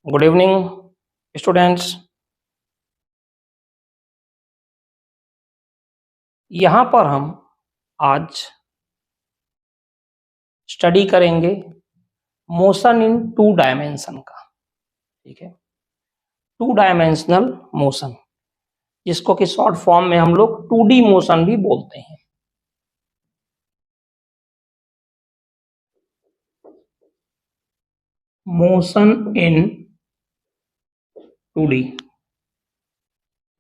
Good evening students. यहाँ पर हम आज स्टडी करेंगे मोशन इन टू डायमेंशन का। ठीक है, टू डायमेंशनल मोशन, जिसको कि शॉर्ट फॉर्म में हम लोग 2D मोशन भी बोलते हैं। Motion in 2D,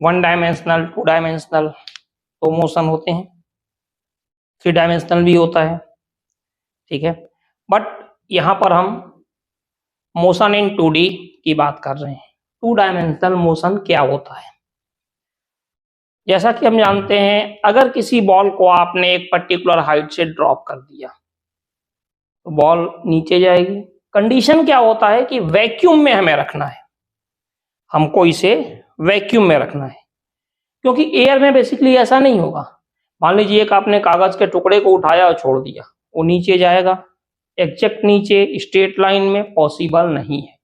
1 dimensional, 2 dimensional तो मोशन होते हैं, 3 डायमेंशनल भी होता है। ठीक है, बट यहाँ पर हम मोशन इन 2D की बात कर रहे हैं। 2 डायमेंशनल मोशन क्या होता है? जैसा कि हम जानते हैं, अगर किसी बॉल को आपने एक पर्टिकुलर हाइट से ड्रॉप कर दिया तो बॉल नीचे जाएगी। कंडीशन क्या होता है कि वैक्यूम में हमें रखना है, हमको इसे वैक्यूम में रखना है, क्योंकि एयर में बेसिकली ऐसा नहीं होगा। मान लीजिए एक आपने कागज के टुकड़े को उठाया और छोड़ दिया, वो नीचे जाएगा, एग्जैक्ट नीचे स्ट्रेट लाइन में पॉसिबल नहीं है,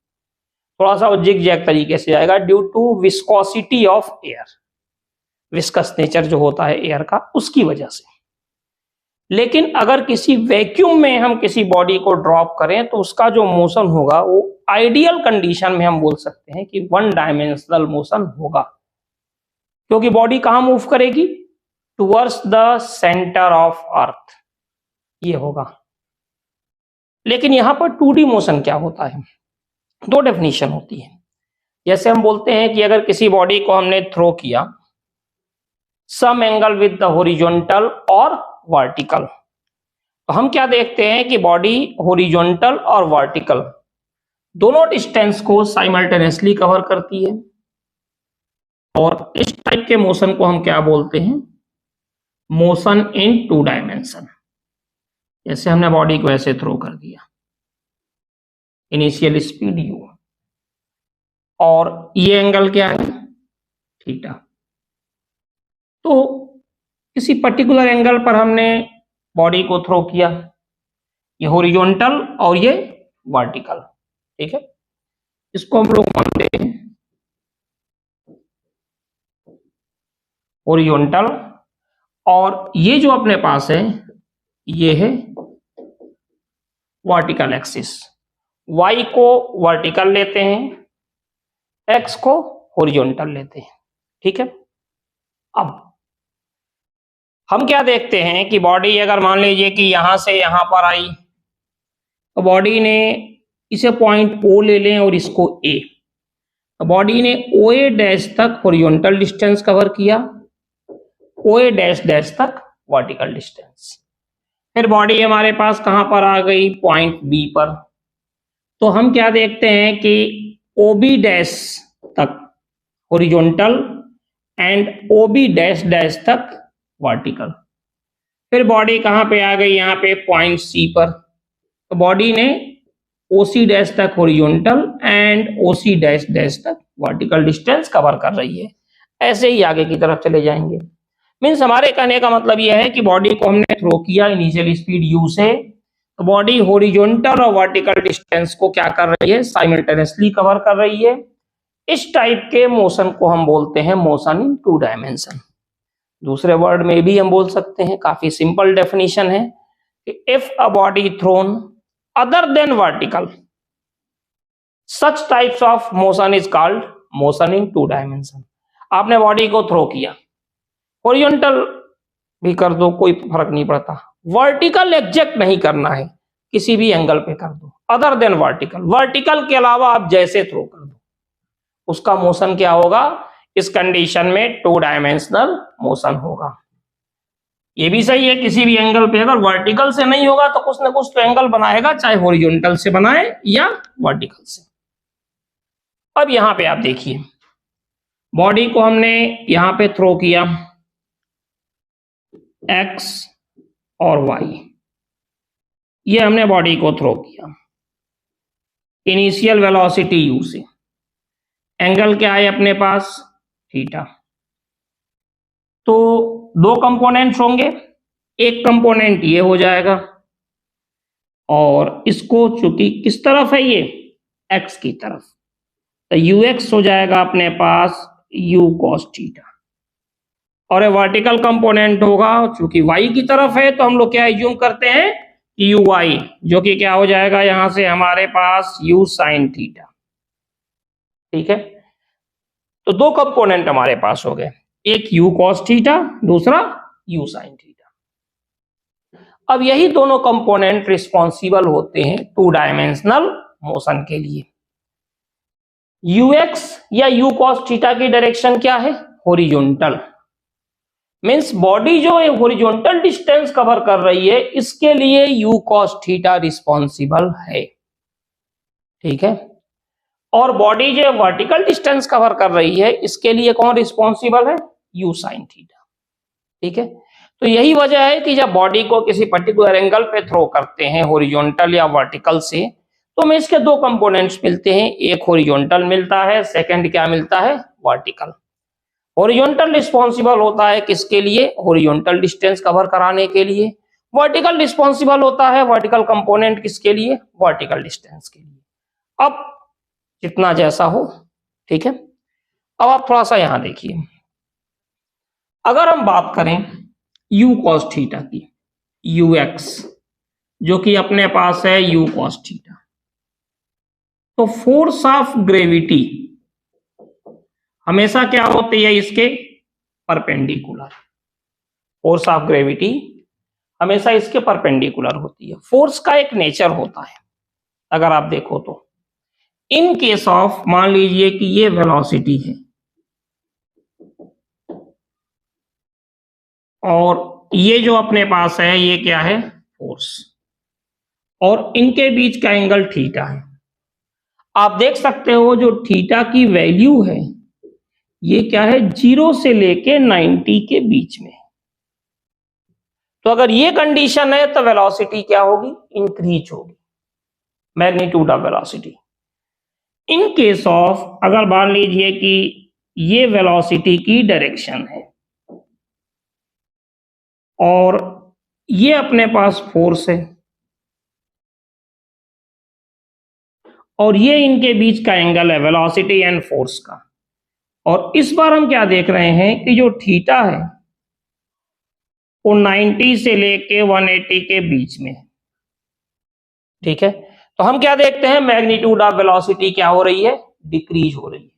थोड़ा सा वो जिग जैग तरीके से जाएगा due to viscosity of air, viscous nature जो होता है एयर का, उसकी वजह से। लेकिन अगर किसी वैक्यूम में हम किसी बॉडी को ड्रॉप करें तो उसका जो मोशन होगा वो आइडियल कंडीशन में हम बोल सकते हैं कि 1 डायमेंशनल मोशन होगा, क्योंकि बॉडी कहां मूव करेगी? Towards the centre of earth, ये होगा। लेकिन यहां पर 2D मोशन क्या होता है? 2 डेफिनेशन होती है। जैसे हम बोलते हैं कि अगर किसी बॉडी को हमने थ्रो किया some angle with the horizontal और वर्टिकल, तो हम क्या देखते हैं कि बॉडी हॉरिजॉन्टल और वर्टिकल दोनों डिस्टेंस को साइमल्टेनियसली कवर करती है, और इस टाइप के मोशन को हम क्या बोलते हैं? Motion in 2 dimension. जैसे हमने बॉडी को ऐसे थ्रो कर दिया, इनिशियल स्पीड u, और ये एंगल क्या है? थीटा। तो किसी पर्टिकुलर एंगल पर हमने बॉडी को थ्रो किया, ये हॉरिजॉन्टल और ये वर्टिकल। ठीक है, इसको हम लोग मानते हैं हॉरिजॉन्टल, और ये जो अपने पास है ये है वर्टिकल एक्सिस। y को वर्टिकल लेते हैं, x को हॉरिजॉन्टल लेते हैं। ठीक है, अब हम क्या देखते हैं कि बॉडी अगर मान लीजिए कि यहां से यहां पर आई, तो बॉडी ने इसे पॉइंट O ले लें और इसको A, तो बॉडी ने OA डैश तक हॉरिजॉन्टल डिस्टेंस कवर किया, OA डैश डैश तक वर्टिकल डिस्टेंस। फिर बॉडी हमारे पास कहां पर आ गई? पॉइंट B पर। तो हम क्या देखते हैं कि OB डैश तक horizontal and OB dash dash तक वर्टिकल। फिर बॉडी कहां पे आ गई? यहाँ पे पॉइंट C पर। तो बॉडी ने OC डैश तक horizontal and OC dash dash तक वर्टिकल डिस्टेंस कवर कर रही है। ऐसे ही आगे की तरफ चले जाएंगे। मीन्स हमारे कहने का मतलब यह है कि बॉडी को हमने थ्रो किया इनिशियल स्पीड u से, तो बॉडी हॉरिजॉन्टल और वर्टिकल डिस्टेंस को क्या कर रही है? साइमल्टेनियसली कवर कर रही है। इस टाइप के मोशन को हम बोलते हैं मोशन इन 2 डायमेंशन। दूसरे वर्ड में भी हम बोल सकते हैं, काफी सिंपल डेफिनेशन है कि if a body thrown other than vertical, such types of motion is called motion in 2 dimension. आपने बॉडी को थ्रो किया, हॉरिजॉन्टल भी कर दो, कोई फर्क नहीं पड़ता, वर्टिकल एग्जैक्ट नहीं करना है, किसी भी एंगल पे कर दो अदर देन वर्टिकल। वर्टिकल के अलावा आप जैसे थ्रो कर दो, उसका मोशन क्या होगा? इस कंडीशन में 2 डायमेंशनल मोशन होगा। ये भी सही है, किसी भी एंगल पे अगर वर्टिकल से नहीं होगा तो कुछ ना कुछ तो एंगल बनाएगा, चाहे हॉरिजॉन्टल से बनाए या वर्टिकल से। अब यहां पे आप देखिए, बॉडी को हमने यहां पे थ्रो किया x और y, ये हमने बॉडी को थ्रो किया इनिशियल वेलोसिटी u से। एंगल क्या है अपने पास? थीटा। तो 2 कंपोनेंट्स होंगे, एक कंपोनेंट ये हो जाएगा, और इसको चूंकि किस तरफ है ये? x की तरफ, तो ux हो जाएगा अपने पास u cos थीटा, और वर्टिकल कंपोनेंट होगा, चूंकि y की तरफ है तो हम लोग क्या एज्यूम करते हैं कि uy, जो कि क्या हो जाएगा यहां से हमारे पास u sin थीटा। ठीक है, तो दो कंपोनेंट हमारे पास हो गए, एक u cos थीटा, दूसरा u sin थीटा। अब यही दोनों कंपोनेंट रिस्पॉन्सिबल होते हैं टू डायमेंशनल मोशन के लिए। ux या u cos थीटा की डायरेक्शन क्या है, हॉरिजॉन्टल, मींस बॉडी जो हॉरिजॉन्टल डिस्टेंस कवर कर रही है इसके लिए u cos थीटा रिस्पॉन्सिबल है। ठीक है, और बॉडी जो वर्टिकल डिस्टेंस कवर कर रही है इसके लिए कौन रिस्पॉन्सिबल है, u sin थीटा। ठीक है, तो यही वजह है कि जब बॉडी को किसी पर्टिकुलर एंगल पे थ्रो करते हैं हॉरिजॉन्टल या वर्टिकल से, तो हमें इसके दो कंपोनेंट्स मिलते हैं, एक हॉरिजॉन्टल मिलता है, सेकंड क्या मिलता है, वर्टिकल। हॉरिजॉन्टल रिस्पॉन्सिबल होता है किसके लिए, हॉरिजॉन्टल डिस्टेंस कवर कराने के लिए, वर्टिकल रिस्पॉन्सिबल होता है वर्टिकल कंपोनेंट किसके लिए, वर्टिकल डिस्टेंस के लिए। अब जितना जैसा हो। ठीक है, अब आप थोड़ा सा यहां देखिए, अगर हम बात करें u cos थीटा की, ux जो कि अपने पास है u cos थीटा, तो फोर्स ऑफ ग्रेविटी हमेशा क्या होती है, इसके परपेंडिकुलर। फोर्स ऑफ ग्रेविटी हमेशा इसके परपेंडिकुलर होती है। फोर्स का एक नेचर होता है, अगर आप देखो तो इन केस ऑफ, मान लीजिए कि ये वेलोसिटी है और ये जो अपने पास है ये क्या है, फोर्स, और इनके बीच का एंगल थीटा है। आप देख सकते हो जो थीटा की वैल्यू है ये क्या है, 0 से लेके 90 के बीच में। तो अगर ये कंडीशन है तो वेलोसिटी क्या होगी, इंक्रीज होगी, magnitude of velocity. In case of, अगर मान लीजिए कि ये वेलोसिटी की डायरेक्शन है और ये अपने पास फोर्स है और ये इनके बीच का एंगल है वेलोसिटी एंड फोर्स का, और इस बार हम क्या देख रहे हैं कि जो थीटा है वो 90 से लेके 180 के बीच में। ठीक है, तो हम क्या देखते हैं, मैग्नीट्यूड ऑफ वेलोसिटी क्या हो रही है, डिक्रीज हो रही है।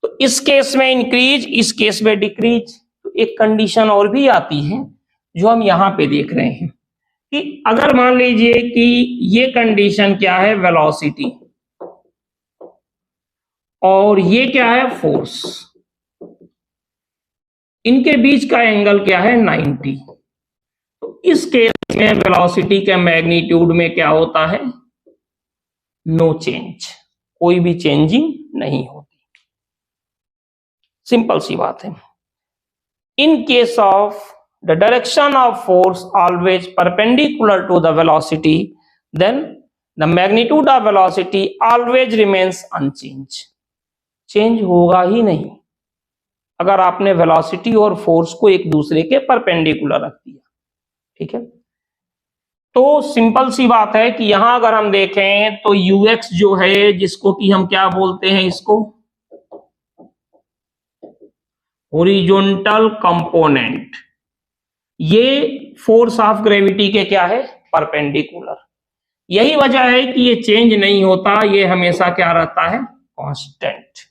तो इस केस में इंक्रीज, इस केस में डिक्रीज। तो एक कंडीशन और भी आती है जो हम यहां पे देख रहे हैं कि अगर मान लीजिए कि ये कंडीशन क्या है, वेलोसिटी, और ये क्या है, फोर्स, इनके बीच का एंगल क्या है, 90। तो इस केस में वेलोसिटी के मैग्नीट्यूड में क्या होता है, नो चेंज, कोई भी चेंजिंग नहीं होती। सिंपल सी बात है। In case of the direction of force always perpendicular to the velocity, then the magnitude of velocity always remains unchanged. Change होगा ही नहीं अगर आपने वेलोसिटी और फोर्स को एक दूसरे के परपेंडिकुलर रख दिया। ठीक है, तो सिंपल सी बात है कि यहां अगर हम देखें तो ux जो है, जिसको कि हम क्या बोलते हैं, इसको हॉरिजॉन्टल कंपोनेंट, ये फोर्स ऑफ ग्रेविटी के क्या है, परपेंडिकुलर। यही वजह है कि ये चेंज नहीं होता, ये हमेशा क्या रहता है, कांस्टेंट।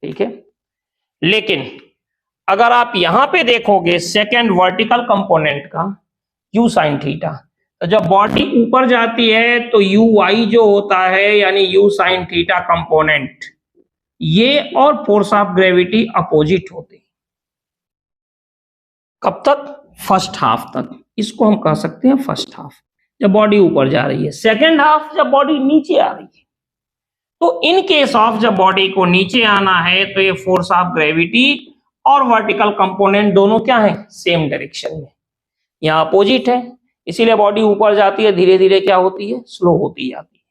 ठीक है, लेकिन अगर आप यहां पे देखोगे सेकेंड वर्टिकल कंपोनेंट का u sin थीटा, तो जब बॉडी ऊपर जाती है तो uy जो होता है यानी u sin थीटा कंपोनेंट, ये और फोर्स ऑफ ग्रेविटी अपोजिट होते हैं। कब तक, फर्स्ट हाफ तक, इसको हम कह सकते हैं फर्स्ट हाफ, जब बॉडी ऊपर जा रही है। सेकेंड हाफ जब बॉडी नीचे आ रही है। तो इन केस ऑफ जब बॉडी को नीचे आना है तो ये फोर्स ऑफ ग्रेविटी और वर्टिकल कंपोनेंट दोनों क्या है, सेम डायरेक्शन में, यहाँ अपोजिट है, इसीलिए बॉडी ऊपर जाती है, धीरे धीरे क्या होती है, स्लो होती जाती है,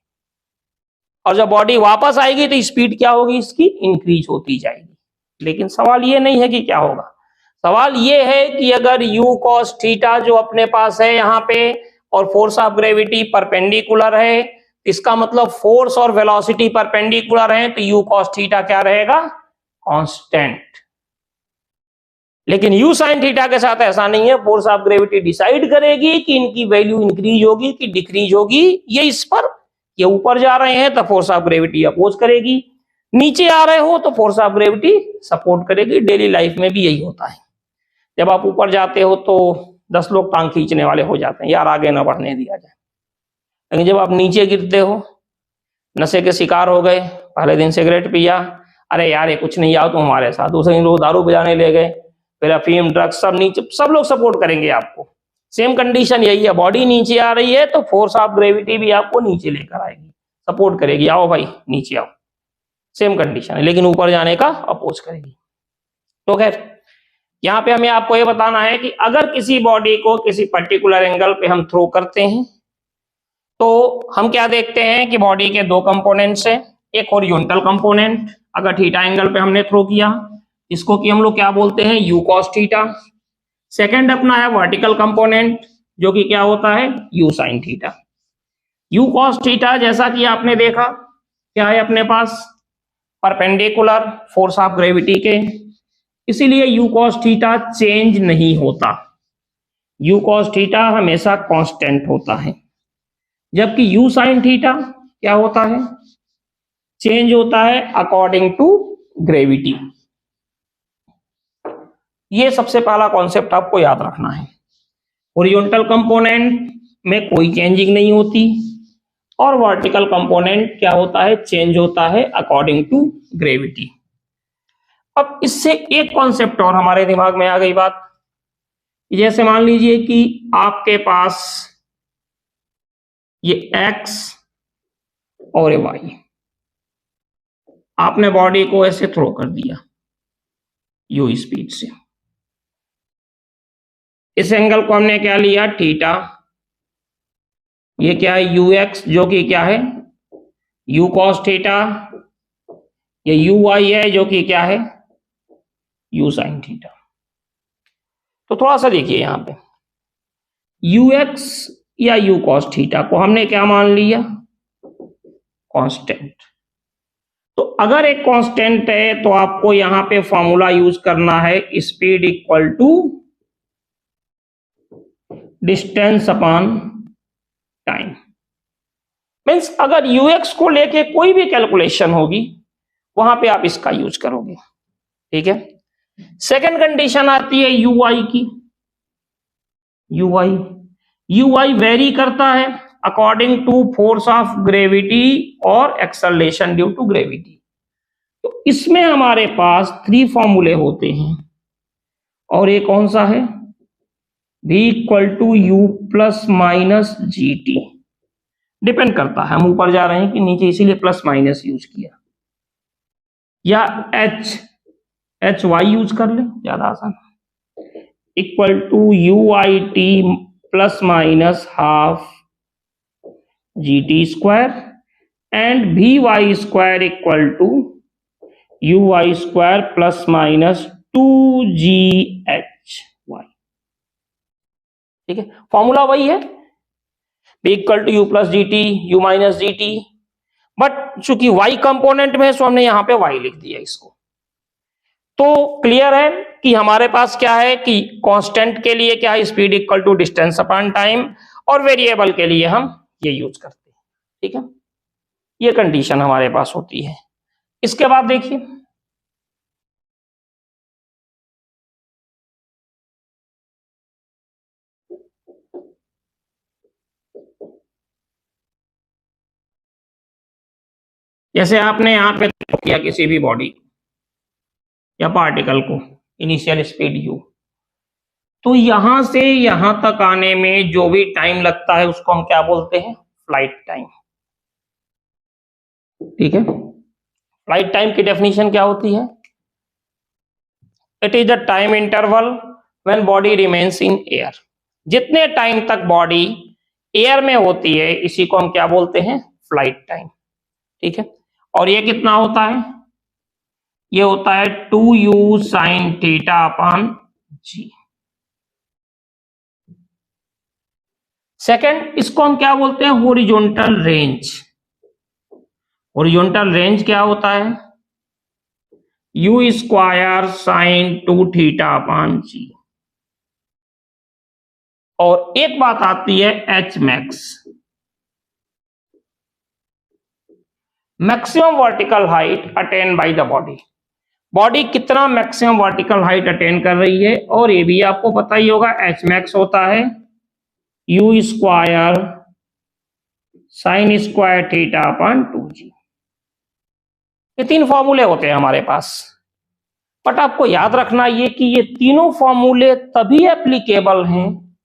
और जब बॉडी वापस आएगी तो स्पीड क्या होगी, इसकी इंक्रीज होती जाएगी। लेकिन सवाल ये नहीं है कि क्या होगा, सवाल ये है कि अगर u cos थीटा जो अपने पास है यहाँ पे और फोर्स ऑफ ग्रेविटी परपेंडिकुलर है, इसका मतलब फोर्स और वेलोसिटी परपेंडिकुलर हैं, तो u cos थीटा क्या रहेगा, कांस्टेंट। लेकिन u sin थीटा के साथ ऐसा नहीं है, फोर्स ऑफ ग्रेविटी डिसाइड करेगी कि इनकी वैल्यू इंक्रीज होगी कि डिक्रीज होगी। ये इस पर, ये ऊपर जा रहे हैं तो फोर्स ऑफ ग्रेविटी अपोज करेगी, नीचे आ रहे हो तो फोर्स ऑफ ग्रेविटी सपोर्ट करेगी। डेली लाइफ में भी यही होता है, जब आप ऊपर जाते हो तो 10 लोग टांग खींचने वाले हो जाते हैं, यार आगे ना बढ़ने दिया जाए। लेकिन जब आप नीचे गिरते हो, नशे के शिकार हो गए, पहले दिन सिगरेट पिया, अरे यार ये कुछ नहीं, आओ तुम हमारे साथ, दूसरे दिन लोग दारू बजाने ले गए, फिर अफीम ड्रग्स, सब नीचे, सब लोग सपोर्ट करेंगे आपको। सेम कंडीशन यही है, बॉडी नीचे आ रही है तो फोर्स ऑफ ग्रेविटी भी आपको नीचे लेकर आएगी, सपोर्ट करेगी, आओ भाई नीचे आओ, सेम कंडीशन है, लेकिन ऊपर जाने का अपोज करेगी। तो खैर यहां पे हमें आपको ये बताना है कि अगर किसी बॉडी को किसी पर्टिकुलर एंगल पे हम थ्रो करते हैं तो हम क्या देखते हैं कि बॉडी के दो कंपोनेंट्स हैं, एक हॉरिजॉन्टल कंपोनेंट, अगर थीटा एंगल पे हमने थ्रो किया, इसको कि हम लोग क्या बोलते हैं, u cos थीटा। सेकंड अपना है वर्टिकल कंपोनेंट, जो कि क्या होता है, u sin theta. u cos theta जैसा कि आपने देखा क्या है अपने पास, परपेंडिकुलर फोर्स ऑफ ग्रेविटी के, इसीलिए u cos थीटा चेंज नहीं होता, u cos थीटा हमेशा कांस्टेंट होता है। जबकि u sin थीटा क्या होता है, चेंज होता है अकॉर्डिंग टू ग्रेविटी। ये सबसे पहला कॉन्सेप्ट आपको याद रखना है, हॉरिजॉन्टल कंपोनेंट में कोई चेंजिंग नहीं होती, और वर्टिकल कंपोनेंट क्या होता है, चेंज होता है अकॉर्डिंग टू ग्रेविटी। अब इससे एक कॉन्सेप्ट और हमारे दिमाग में आ गई बात, जैसे मान लीजिए कि आपके पास ये x और ये y, आपने बॉडी को ऐसे थ्रो कर दिया u स्पीड से, इस एंगल को हमने क्या लिया, थीटा, ये क्या है ux, जो कि क्या है u cos थीटा, ये uy है जो कि क्या है u sin थीटा। तो थोड़ा सा देखिए यहां पे, ux या u cos थीटा को हमने क्या मान लिया, कांस्टेंट। तो अगर एक कांस्टेंट है तो आपको यहां पे फॉर्मूला यूज करना है, speed equal to distance upon time. Means अगर ux को लेके कोई भी कैलकुलेशन होगी वहां पे आप इसका यूज करोगे, ठीक है। सेकंड कंडीशन आती है uy की, uy वेरी करता है according to force of gravity और एक्सेलरेशन ड्यू टू ग्रेविटी। तो इसमें हमारे पास 3 फॉर्मूले होते हैं, और ये कौन सा है, v equal to u plus minus g t, depend करता है हम ऊपर जा रहे हैं कि नीचे, इसीलिए प्लस माइनस यूज किया, या एच वाई यूज कर ले, ज्यादा आसान, equal to u i t plus minus half g t square, and v y square equal to u y square plus minus 2gh y, ठीक है। फॉर्मूला वही है, v equal to u plus g t, u minus g t, but चूंकि y component में है, सो हमने यहां पे y लिख दिया इसको। तो क्लियर है कि हमारे पास क्या है कि कांस्टेंट के लिए क्या है, speed equal to distance upon time, और वेरिएबल के लिए हम ये यूज करते हैं, ठीक है। ये कंडीशन हमारे पास होती है। इसके बाद देखिए, जैसे आपने यहां पे किया किसी भी बॉडी या पार्टिकल को, इनिशियल स्पीड u, तो यहां से यहां तक आने में जो भी टाइम लगता है उसको हम क्या बोलते हैं, फ्लाइट टाइम, ठीक है। फ्लाइट टाइम की डेफिनेशन क्या होती है, it is the time interval when body remains in air. जितने टाइम तक बॉडी एयर में होती है इसी को हम क्या बोलते हैं, फ्लाइट टाइम, ठीक है। और ये कितना होता है, ये होता है 2u sin थीटा अपॉन जी। सेकंड, इसको हम क्या बोलते हैं, हॉरिजॉन्टल रेंज, हॉरिजॉन्टल रेंज क्या होता है? u² sin 2θ/g। और एक बात आती है H max, maximum vertical height attain by the body. Body कितना मैक्सिमम वर्टिकल हाइट अटेन कर रही है, और ये भी आपको पता ही होगा एच मैक्स होता है u² sin स्क्वायर θ/2g। ये 3 फॉर्मूले होते हैं हमारे पास, बट आपको याद रखना ये कि ये तीनों फॉर्मूले तभी एप्लीकेबल हैं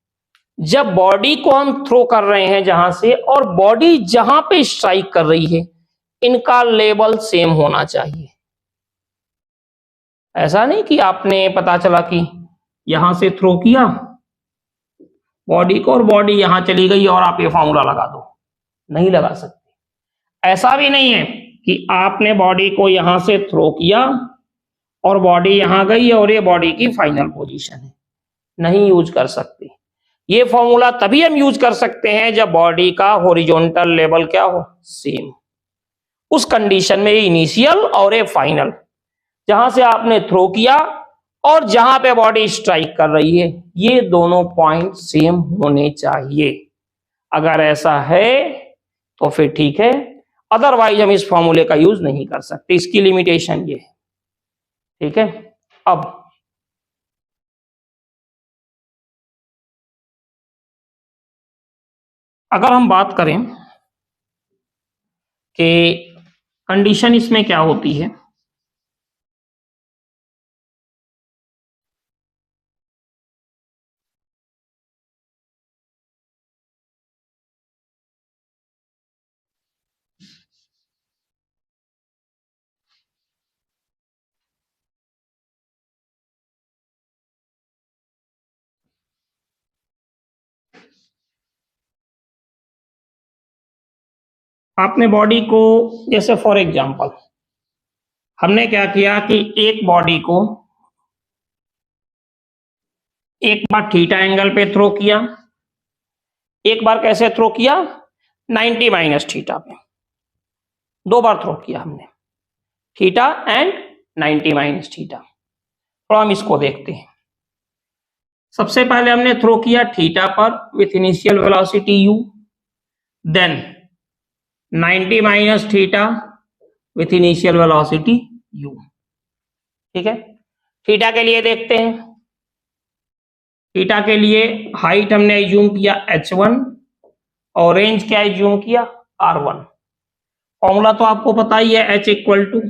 जब बॉडी को हम थ्रो कर रहे हैं जहां से, और बॉडी जहां पे स्ट्राइक कर रही है इनका लेवल सेम होना चाहिए। ऐसा नहीं कि आपने पता चला कि यहां से थ्रो किया बॉडी को और बॉडी यहां चली गई और आप ये फॉर्मूला लगा दो, नहीं लगा सकते। ऐसा भी नहीं है कि आपने बॉडी को यहां से थ्रो किया और बॉडी यहां गई और ये बॉडी की फाइनल पोजीशन है, नहीं यूज कर सकते। ये फॉर्मूला तभी हम यूज कर सकते हैं जब बॉडी का हॉरिजॉन्टल लेवल क्या हो, सेम। उस कंडीशन में इनिशियल और ये फाइनल, जहां से आपने थ्रो किया और जहां पे बॉडी स्ट्राइक कर रही है, ये दोनों पॉइंट सेम होने चाहिए। अगर ऐसा है तो फिर ठीक है, अदरवाइज हम इस फॉर्मूले का यूज नहीं कर सकते। इसकी लिमिटेशन ये है, ठीक है। अब अगर हम बात करें कि कंडीशन इसमें क्या होती है, आपने बॉडी को, जैसे फॉर एग्जांपल हमने क्या किया कि एक बॉडी को एक बार थीटा एंगल पे थ्रो किया, एक बार कैसे थ्रो किया, 90 माइनस थीटा पे। 2 बार थ्रो किया हमने, थीटा एंड 90 माइनस थीटा। तो हम इसको देखते हैं। सबसे पहले हमने थ्रो किया थीटा पर with initial velocity u, then 90 minus theta with initial velocity u, ठीक है। थीटा के लिए देखते हैं। थीटा के लिए हाइट हमने एज्यूम किया h1 और रेंज क्या एज्यूम किया, r1। फॉर्मूला तो आपको पता ही है, h equal to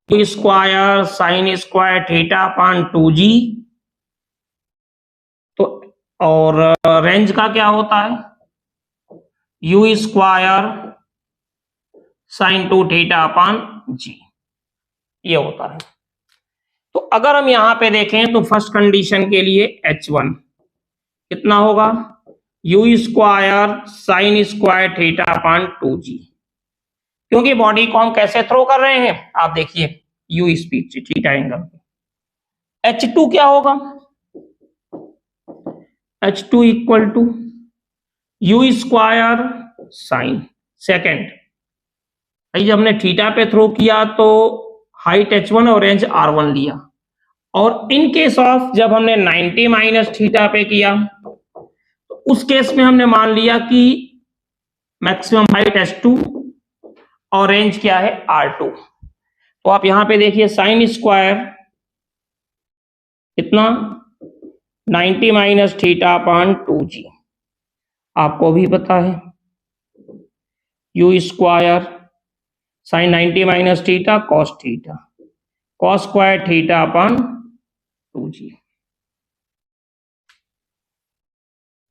u² sin square θ/2g। तो और रेंज का क्या होता है, u² sin 2θ/g, ये होता है। तो अगर हम यहां पे देखें तो फर्स्ट कंडीशन के लिए h1 कितना होगा, u² sin स्क्वायर θ/2g। क्योंकि बॉडी को हम कैसे थ्रो कर रहे हैं, आप देखिए u speed theta angle. h2 क्या होगा, h2 equal to u² sign second. जब हमने थीटा पे थ्रो किया तो हाइट h1 और रेंज r1 लिया, और इन केस ऑफ जब हमने 90 माइनस थीटा पे किया तो उस केस में हमने मान लिया कि मैक्सिमम हाइट h2 और रेंज क्या है, r2। तो आप यहां पे देखिए साइन स्क्वायर कितना, 90 माइनस θ/2g। आपको भी पता है u² sine 90 minus theta cos theta, cos square θ/2g।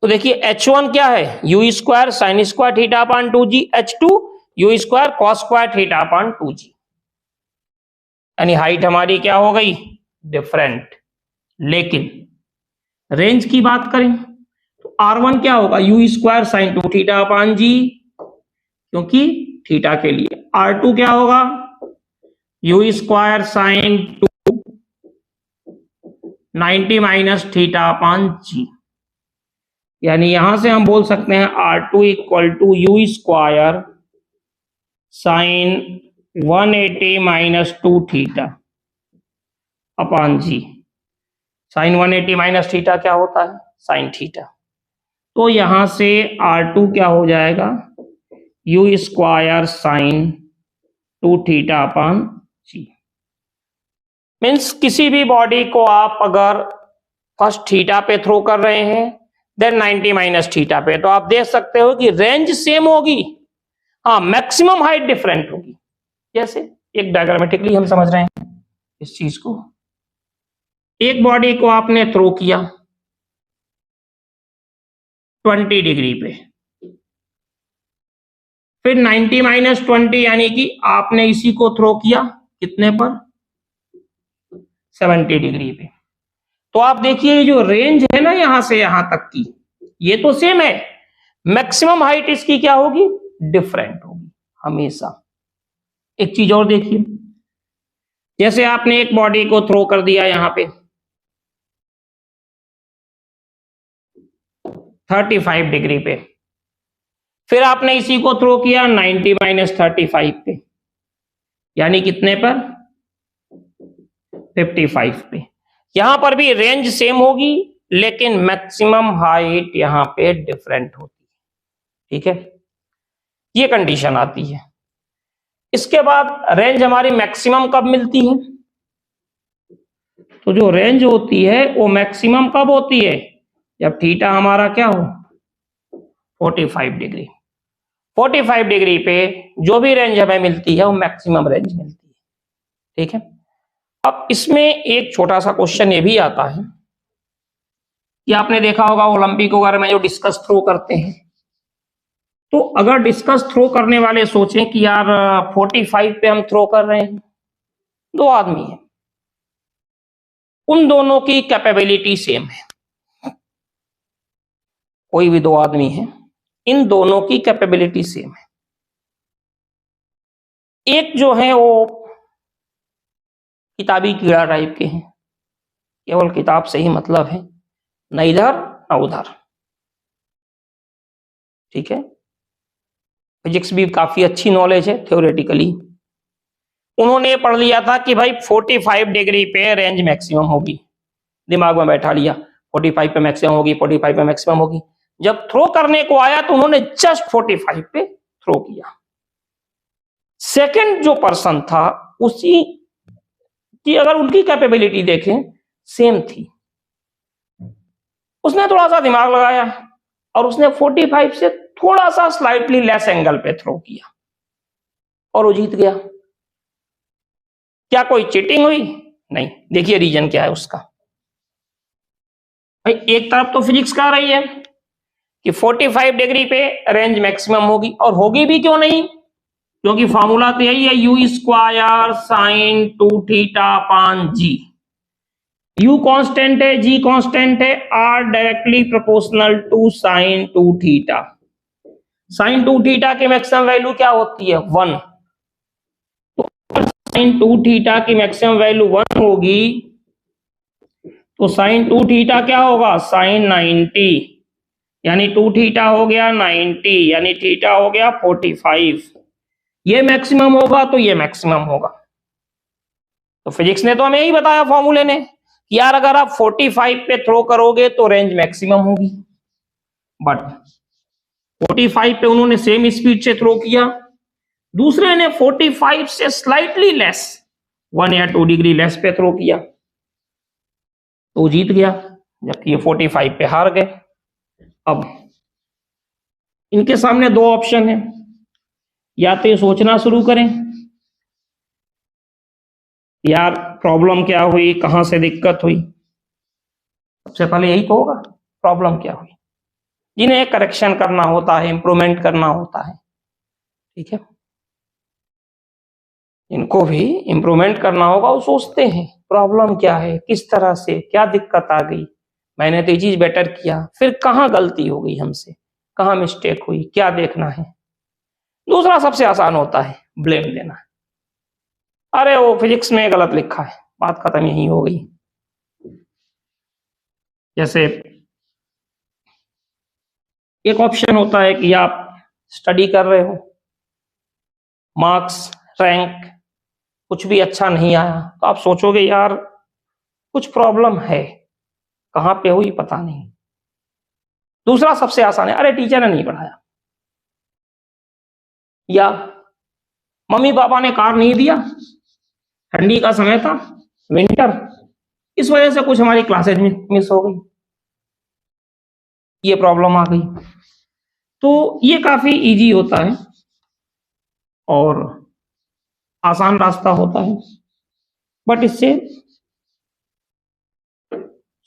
तो देखिए h1 क्या है, u² sine square θ/2g, h2 u² cos square θ/2g। यानी हाइट हमारी क्या हो गई, डिफरेंट। लेकिन रेंज की बात करें तो r1 क्या होगा, u² साइन 2θ/g, क्योंकि थीटा के लिए। r2 क्या होगा, u² साइन 90 माइनस θ/g। यानी यहां से हम बोल सकते हैं r2 equal to u² sine 180 minus 2 theta upon g. Sine 180 minus theta क्या होता है? Sine theta. तो यहां से R2 क्या हो जाएगा? U square sine 2 theta upon g. Means किसी भी बॉडी को आप अगर फर्स्ट थीटा पे थ्रो कर रहे हैं देन 90 माइनस थीटा पे, तो आप देख सकते हो कि रेंज सेम होगी, हाँ मैक्सिमम हाइट डिफरेंट होगी। जैसे एक डायग्रामेटिकली हम समझ रहे हैं इस चीज को। एक बॉडी को आपने थ्रो किया 20 डिग्री पे, फिर 90 माइनस 20 यानी कि आपने इसी को थ्रो किया कितने पर? 70 डिग्री पे। तो आप देखिए ये जो रेंज है ना यहां से यहां तक की, ये तो सेम है, मैक्सिमम हाइट इसकी क्या होगी? डिफरेंट होगी हमेशा। एक चीज और देखिए, जैसे आपने एक बॉडी को थ्रो कर दिया यहां पे 35 डिग्री पे, फिर आपने इसी को थ्रो किया 90 माइनस 35 पे, यानी कितने पर? 55 पे। यहां पर भी रेंज सेम होगी लेकिन मैक्सिमम हाइट यहां पे डिफरेंट होती है। ठीक है, ये कंडीशन आती है। इसके बाद रेंज हमारी मैक्सिमम कब मिलती है? तो जो रेंज होती है वो मैक्सिमम कब होती है? जब थीटा हमारा क्या हो? 45 डिग्री। 45 डिग्री पे जो भी रेंज हमें मिलती है वो मैक्सिमम रेंज मिलती है। ठीक है, अब इसमें एक छोटा सा क्वेश्चन ये भी आता है कि आपने देखा होगा ओलंपिक वगैरह में जो डिस्कस थ्रो करते हैं, तो अगर डिस्कस थ्रो करने वाले सोचें कि यार 45 पे हम थ्रो कर रहे हैं, दो आदमी हैं, उन दोनों की कैपेबिलिटी सेम है, कोई भी दो आदमी हैं, इन दोनों की कैपेबिलिटी सेम है। एक जो है वो किताबी कीड़ा टाइप के हैं, केवल किताब से ही मतलब है, न इधर न उधर। ठीक है, फिजिक्स भी काफी अच्छी नॉलेज है थ्योरेटिकली। उन्होंने पढ़ लिया था कि भाई 45 डिग्री पे रेंज मैक्सिमम होगी, दिमाग में बैठा लिया 45 पे मैक्सिमम होगी, 45 पे मैक्सिमम होगी। जब थ्रो करने को आया तो उन्होंने जस्ट 45 पे थ्रो किया। सेकंड जो पर्सन था उसी की अगर उनकी कैपेबिलिटी देखें सेम थी, उसने थोड़ा सा दिमाग लगाया और उसने 45 से थोड़ा सा स्लाइटली लेस एंगल पे थ्रो किया और वो जीत गया। क्या कोई चीटिंग हुई? नहीं। देखिए रीजन क्या है उसका। भाई एक तरफ तो फिजिक्स कह रही है कि 45 डिग्री पे रेंज मैक्सिमम होगी, और होगी भी क्यों नहीं, क्योंकि फॉर्मूला तो यही है u square sine 2 theta upon g. U constant है, जी कांस्टेंट है, r directly proportional to sine 2 theta. Sine 2 theta की मैक्सिमम वैल्यू क्या होती है? 1। तो साइन 2 थीटा की मैक्सिमम वैल्यू 1 होगी तो साइन 2 थीटा क्या होगा? साइन 90, यानी 2 थीटा हो गया 90, यानी थीटा हो गया 45। ये मैक्सिमम होगा तो ये मैक्सिमम होगा। तो फिजिक्स ने तो हमें यही बताया फॉर्मूले ने कि यार अगर आप 45 पे थ्रो करोगे तो रेंज मैक्सिमम होगी, बट 45 पे उन्होंने सेम स्पीड से थ्रो किया, दूसरे ने 45 से स्लाइटली लेस 1 या 2 डिग्री लेस पे थ्रो किया तो जीत गया, जबकि ये 45 पे हार गए। अब इनके सामने दो ऑप्शन है, या तो ये सोचना शुरू करें यार प्रॉब्लम क्या हुई, कहां से दिक्कत हुई। सबसे पहले यही तो होगा प्रॉब्लम क्या हुई, जिन्हें करेक्शन करना होता है, इंप्रूवमेंट करना होता है। ठीक है, इनको भी इंप्रूवमेंट करना होगा, वो सोचते हैं प्रॉब्लम क्या है, किस तरह से क्या दिक्कत आ गई, मैंने तो ये चीज बेटर किया, फिर कहां गलती हो गई हमसे, कहां मिस्टेक हुई, क्या देखना है। दूसरा सबसे आसान होता है ब्लेम देना, अरे वो फिजिक्स में गलत लिखा है, बात खत्म यही हो गई। जैसे एक ऑप्शन होता है कि आप स्टडी कर रहे हो, मार्क्स, रैंक कुछ भी अच्छा नहीं आया, तो आप सोचोगे यार कुछ प्रॉब्लम है, कहां पे हुई पता नहीं। दूसरा सबसे आसान है, अरे टीचर ने नहीं पढ़ाया, या मम्मी पापा ने कार नहीं दिया, ठंडी का समय था, विंटर, इस वजह से कुछ हमारी क्लासेज मिस हो गई, ये प्रॉब्लम आ गई। तो ये काफी इजी होता है और आसान रास्ता होता है, बट इससे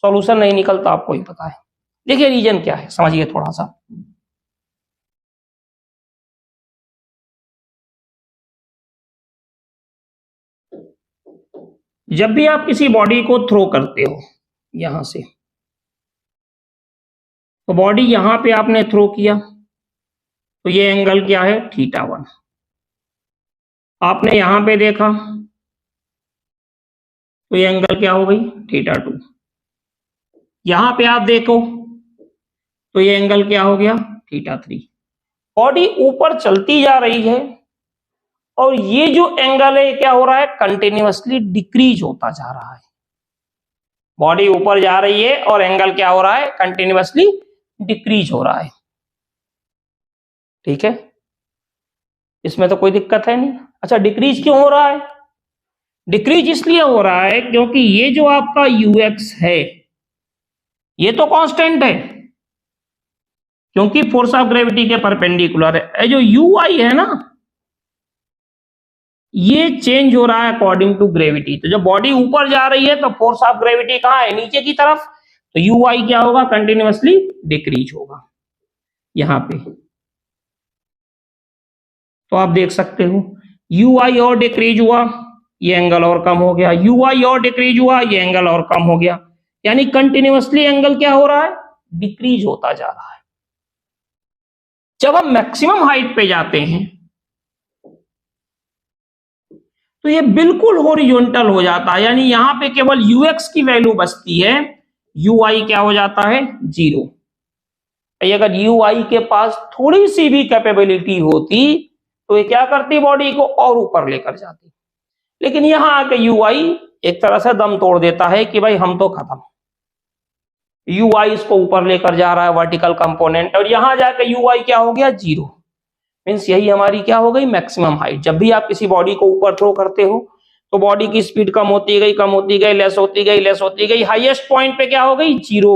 सॉल्यूशन नहीं निकलता, आपको ही पता है। देखिए रीजन क्या है, समझिए थोड़ा सा। जब भी आप किसी बॉडी को थ्रो करते हो यहां से, तो बॉडी यहां पे आपने थ्रो किया, तो ये एंगल क्या है, θ1। आपने यहां पे देखा तो ये एंगल क्या हो गई, θ2। यहां पे आप देखो तो ये एंगल क्या हो गया, θ3। बॉडी ऊपर चलती जा रही है और ये जो एंगल है क्या हो रहा है, कंटिन्यूअसली डिक्रीज होता जा रहा है। बॉडी ऊपर जा रही है और एंगल क्या हो रहा है, कंटिन्यूअसली डिक्रीज हो रहा है। ठीक है, इसमें तो कोई दिक्कत है नहीं। अच्छा, डिक्रीज क्यों हो रहा है? डिक्रीज इसलिए हो रहा है क्योंकि ये जो आपका यूएक्स है ये तो कांस्टेंट है, क्योंकि फोर्स ऑफ ग्रेविटी के परपेंडिकुलर है। जो यू आई है ना, ये चेंज हो रहा है अकॉर्डिंग टू ग्रेविटी। तो जब बॉडी ऊपर जा रही है तो फोर्स ऑफ ग्रेविटी कहां है, नीचे की तरफ, तो यू आई क्या होगा, कंटिन्यूअसली डिक्रीज होगा यहां पे। तो आप देख सकते हो यू आई और डिक्रीज हुआ, ये एंगल और कम हो गया, यू आई और डिक्रीज हुआ, ये एंगल और कम हो गया, यानी कंटिन्यूअसली एंगल क्या हो रहा है, डिक्रीज होता जा रहा है। जब हम मैक्सिमम हाइट पे जाते हैं तो ये बिल्कुल हॉरिजॉन्टल हो जाता है, यानी यहां पे केवल यूएक्स की वैल्यू बचती है, यू आई क्या हो जाता है, 0। अगर यू आई के पास थोड़ी सी भी कैपेबिलिटी होती तो ये क्या करती, बॉडी को और ऊपर लेकर जाती, लेकिन यहां आके यू आई एक तरह से दम तोड़ देता है कि भाई हम तो खत्म। यू आई इसको ऊपर लेकर जा रहा है, वर्टिकल कंपोनेंट, और यहां जाके यू आई क्या हो गया, 0। मीन्स यही हमारी क्या हो गई, मैक्सिमम हाइट। जब भी आप किसी बॉडी को ऊपर थ्रो करते हो तो बॉडी की स्पीड कम होती गई, कम होती गई, लेस होती गई, लेस होती गई, हाईएस्ट पॉइंट पे क्या हो गई, 0।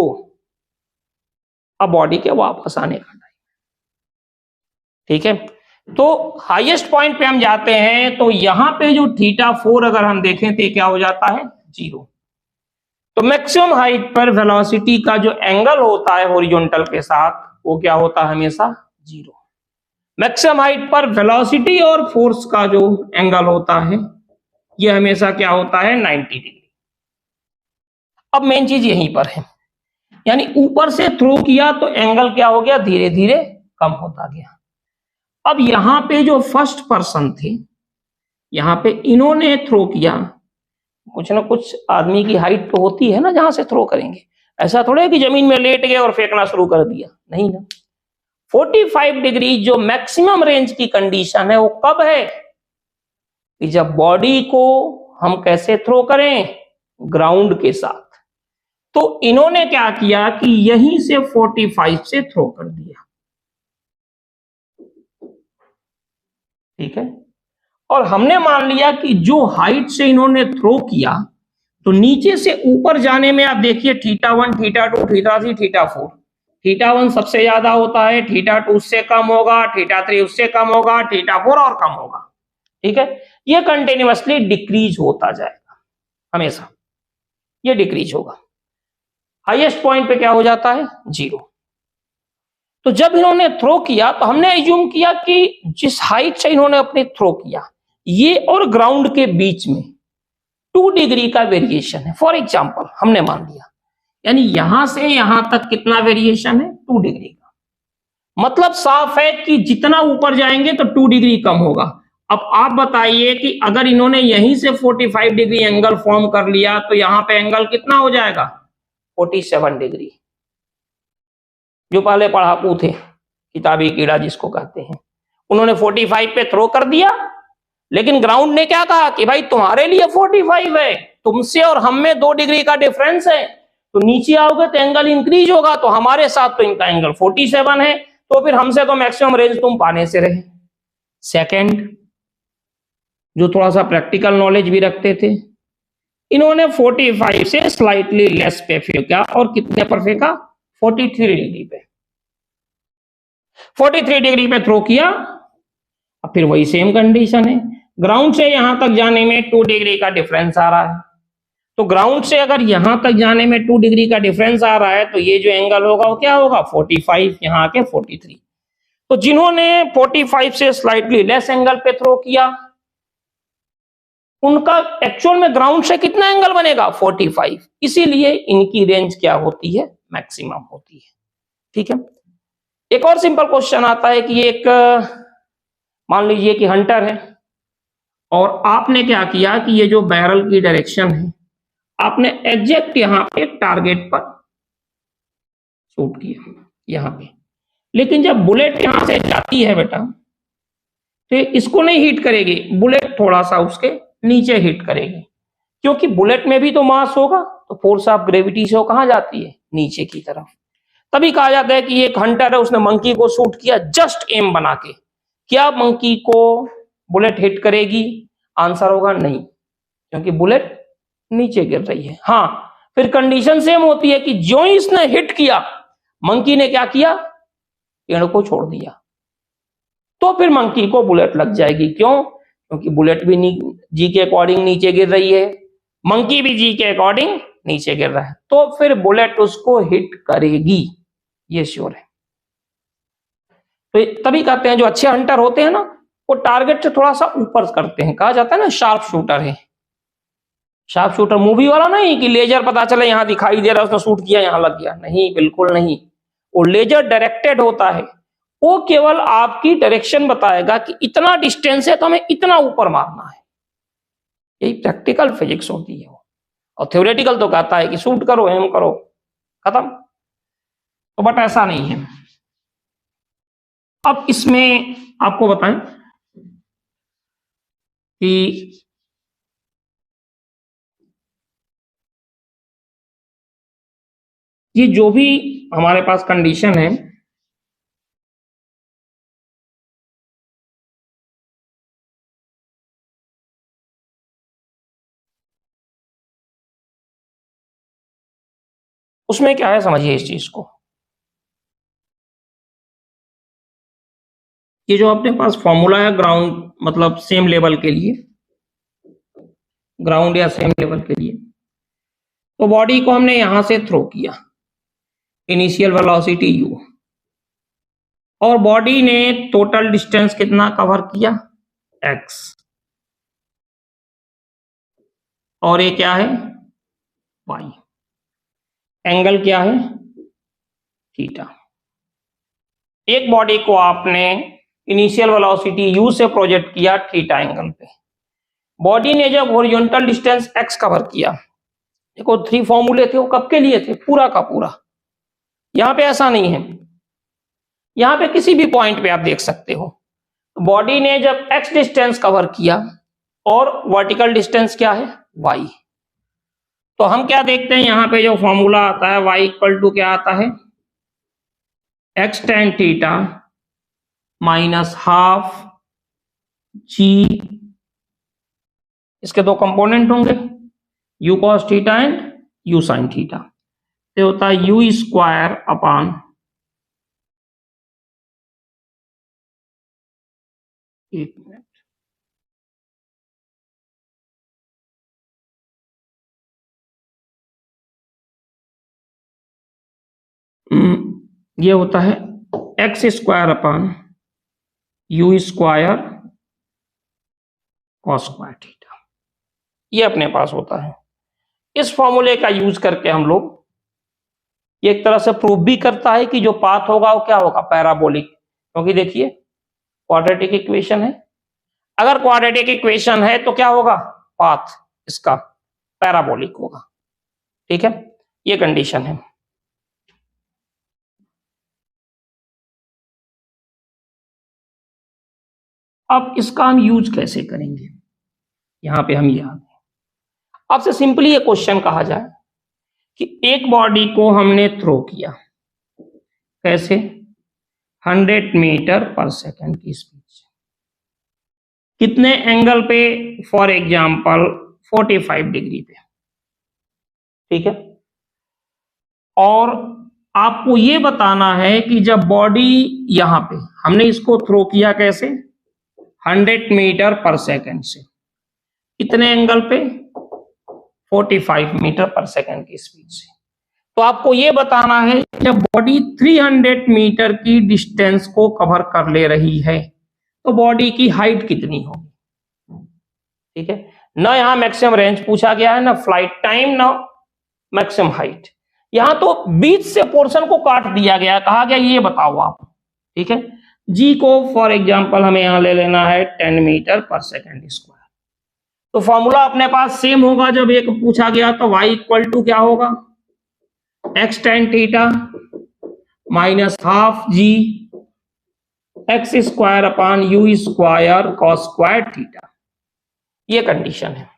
अब बॉडी के वापस आने का टाइम। ठीक है, तो हाईएस्ट पॉइंट पे हम जाते हैं तो यहां पे जो θ4 अगर हम देखें तो क्या हो जाता है, 0। तो मैक्सिमम हाइट पर वेलोसिटी का जो एंगल होता है हॉरिजॉन्टल के साथ, वो क्या होता है, हमेशा 0। मैक्सिमम हाइट पर वेलोसिटी और फोर्स का जो एंगल होता है ये हमेशा क्या होता है, 90 डिग्री। अब मेन चीज यहीं पर है, यानी ऊपर से थ्रो किया तो एंगल क्या हो गया, धीरे धीरे कम होता गया। अब यहां पे जो फर्स्ट पर्सन थे, यहां पे इन्होंने थ्रो किया, कुछ ना कुछ आदमी की हाइट तो होती है ना जहां से थ्रो करेंगे, ऐसा थोड़ा है कि जमीन में लेट गए और फेंकना शुरू कर दिया, नहीं ना। 45 डिग्री जो मैक्सिमम रेंज की कंडीशन है वो कब है, कि जब बॉडी को हम कैसे थ्रो करें, ग्राउंड के साथ। तो इन्होंने क्या किया कि यहीं से 45 से थ्रो कर दिया। ठीक है, और हमने मान लिया कि जो हाइट से इन्होंने थ्रो किया तो नीचे से ऊपर जाने में आप देखिए θ1, θ2, θ3, θ4, θ1 सबसे ज्यादा होता है, θ2 उससे कम होगा, θ3 उससे कम होगा, θ4 और कम होगा। ठीक है, ये कंटिन्यूअसली डिक्रीज होता जाएगा, हमेशा ये डिक्रीज होगा। हाईएस्ट पॉइंट पे क्या हो जाता है, 0। तो जब इन्होंने थ्रो किया तो हमने एज्यूम किया कि जिस हाइट से इन्होंने अपने थ्रो किया, ये और ग्राउंड के बीच में 2 डिग्री का वेरिएशन है, फॉर एग्जांपल हमने मान लिया, यानी यहां से यहां तक कितना वेरिएशन है, 2 डिग्री का। मतलब साफ है कि जितना ऊपर जाएंगे तो 2 डिग्री कम होगा। अब आप बताइए कि अगर इन्होंने यहीं से 45 डिग्री एंगल फॉर्म कर लिया तो यहां पे एंगल कितना हो जाएगा, 47 डिग्री। जो पहले पढ़ाकू थे, किताबी कीड़ा जिसको कहते हैं, उन्होंने 45 पे थ्रो कर दिया लेकिन ग्राउंड ने क्या कहा कि भाई तुम्हारे लिए 45 है, तुमसे और हम में 2 डिग्री का डिफरेंस है, तो नीचे आओगे तो एंगल इंक्रीज होगा, तो हमारे साथ तो इनका एंगल 47 है, तो फिर हमसे तो मैक्सिमम रेंज तुम पाने से रहे। सेकंड, जो थोड़ा सा प्रैक्टिकल नॉलेज भी रखते थे, इन्होंने 45 से स्लाइटली लेस पे फेंका और कितने पर फेंका? 43 डिग्री पे। 43 डिग्री पे थ्रो किया। अब फिर वही सेम कंडीशन है, ग्राउंड से यहां तक जाने में 2 डिग्री का डिफरेंस आ रहा है, तो ग्राउंड से अगर यहां तक जाने में 2 डिग्री का डिफरेंस आ रहा है, तो ये जो एंगल होगा वो क्या होगा? 45, यहां आके 43। तो जिन्होंने 45 से स्लाइटली लेस एंगल पे थ्रो किया, उनका एक्चुअल में ग्राउंड से कितना एंगल बनेगा? 45। इसीलिए इनकी रेंज क्या होती है? मैक्सिमम होती है। ठीक है। एक और सिंपल क्वेश्चन आता है कि एक मान लीजिए कि हंटर है, और आपने क्या किया कि ये जो बैरल की डायरेक्शन है, आपने एग्जैक्ट यहां पे टारगेट पर शूट किया, यहां पे। लेकिन जब बुलेट यहां से जाती है बेटा, तो इसको नहीं हिट करेगी, बुलेट थोड़ा सा उसके नीचे हिट करेगी, क्योंकि बुलेट में भी तो मास होगा, तो फोर्स ऑफ ग्रेविटी से वो कहां जाती है? नीचे की तरफ। तभी कहा जाता है कि एक हंटर है, उसने मंकी को शूट किया जस्ट एम बना के, क्या मंकी को बुलेट हिट करेगी? आंसर होगा नहीं, क्योंकि बुलेट नीचे गिर रही है। हाँ, फिर कंडीशन सेम होती है कि जो ही इसने हिट किया, मंकी ने क्या किया? पेड़ को छोड़ दिया, तो फिर मंकी को बुलेट लग जाएगी। क्यों? क्योंकि बुलेट भी जी के अकॉर्डिंग नीचे गिर रही है, मंकी भी जी के अकॉर्डिंग नीचे गिर रहा है, तो फिर बुलेट उसको हिट करेगी, ये श्योर है। तो तभी कहते हैं जो अच्छे हंटर होते हैं ना, वो टारगेट से थोड़ा सा ऊपर करते हैं, कहा जाता है ना शार्प शूटर है। शार्प शूटर मूवी वाला नहीं कि लेजर पता चले यहां दिखाई दे रहा है, उसने शूट किया यहां लग गया, नहीं, बिल्कुल नहीं। वो लेजर डायरेक्टेड होता है, वो केवल आपकी डायरेक्शन बताएगा कि इतना डिस्टेंस है तो हमें इतना ऊपर मारना है। यही प्रैक्टिकल फिजिक्स होती है। और थ्योरेटिकल तो कहता है कि शूट करो, एम करो, खत्म। तो बट ऐसा नहीं है। अब इसमें आपको बताएं कि ये जो भी हमारे पास कंडीशन है, उसमें क्या है समझिए इस चीज को। ये जो अपने पास फॉर्मूला है ग्राउंड मतलब सेम लेवल के लिए, ग्राउंड या सेम लेवल के लिए, तो बॉडी को हमने यहां से थ्रो किया, इनिशियल वेलोसिटी u, और बॉडी ने टोटल डिस्टेंस कितना कवर किया? x, और ये क्या है? y। एंगल क्या है? थीटा। एक बॉडी को आपने इनिशियल वेलोसिटी u से प्रोजेक्ट किया थीटा एंगल पे, बॉडी ने जब हॉरिजॉन्टल डिस्टेंस x कवर किया, देखो 3 फॉर्मूले थे, वो कब के लिए थे? पूरा का पूरा। यहां पे ऐसा नहीं है, यहां पे किसी भी पॉइंट पे आप देख सकते हो। बॉडी ने जब x डिस्टेंस कवर किया और वर्टिकल डिस्टेंस क्या है? y, तो हम क्या देखते हैं यहां पे जो फॉर्मूला आता है y इक्वल टू क्या आता है? x tan theta minus half g, इसके 2 कंपोनेंट होंगे, u cos theta and u sin theta, तो होता है u स्क्वायर अपॉन एक मिनट, ये होता है x square upon u square cos square theta, ये अपने पास होता है। इस फॉर्मूले का यूज करके हम लोग ये एक तरह से प्रूव भी करता है कि जो पाथ होगा वो क्या होगा? पैराबोलिक, क्योंकि देखिए क्वाड्रेटिक इक्वेशन है, अगर क्वाड्रेटिक इक्वेशन है तो क्या होगा? पाथ इसका पैराबोलिक होगा। ठीक है, ये कंडीशन है। अब इसका हम यूज कैसे करेंगे, यहां पे हम याद है आपसे सिंपली ये क्वेश्चन कहा जाए कि एक बॉडी को हमने थ्रो किया, कैसे, 100 मीटर पर सेकंड की स्पीड से, कितने एंगल पे, फॉर एग्जांपल 45 डिग्री पे, ठीक है। और आपको ये बताना है कि जब बॉडी यहां पे हमने इसको थ्रो किया कैसे, 100 मीटर पर सेकंड से, कितने एंगल पे, 45 मीटर पर सेकंड की स्पीड से, तो आपको ये बताना है जब बॉडी 300 मीटर की डिस्टेंस को कवर कर ले रही है तो बॉडी की हाइट कितनी होगी, ठीक है। ना यहां मैक्सिमम रेंज पूछा गया है, ना फ्लाइट टाइम, ना मैक्सिमम हाइट, यहां तो बीच से पोर्शन को काट दिया गया, कहा गया ये बताओ आप, ठीक है। जी को फॉर एग्जांपल हमें यहां ले लेना है 10 मीटर पर सेकंड स्क्वायर, तो फॉर्मूला अपने पास सेम होगा, जब एक पूछा गया तो y इक्वल टू क्या होगा, x tan theta minus half g x square upon u square cos square theta, ये कंडीशन है।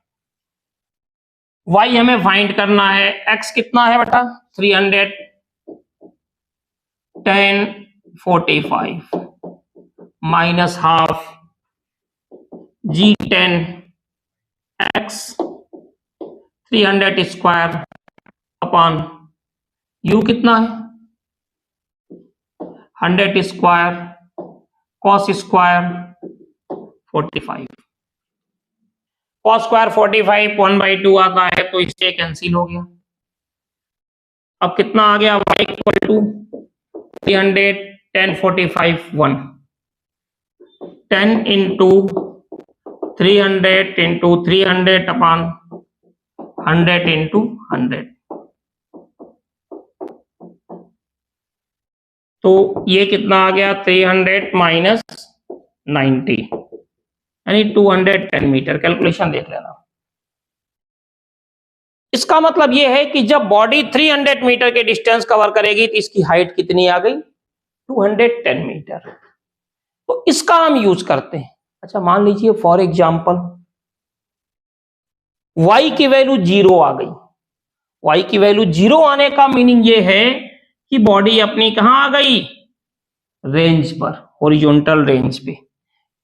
y हमें फाइंड करना है, x कितना है बेटा 300 tan 45 minus half g 10 x 300 square upon u कितना है 100 square cos square 45, cos square 45 1/2 आता है तो इससे कैंसिल हो गया। अब कितना आ गया y equal to 300 10 45 1 10 into 300 into 300 upon 100 into 100, तो ये कितना आ गया 300 माइनस 90 यानी 210 मीटर, कैलकुलेशन देख लेना। इसका मतलब यह है कि जब बॉडी 300 मीटर के डिस्टेंस कवर करेगी तो इसकी हाइट कितनी आ गई 210 मीटर, तो इसका हम यूज करते हैं। अच्छा मान लीजिए फॉर एग्जांपल y की वैल्यू 0 आ गई, y की वैल्यू 0 आने का मीनिंग ये है कि बॉडी अपनी कहां आ गई, रेंज पर, हॉरिजॉन्टल रेंज पे।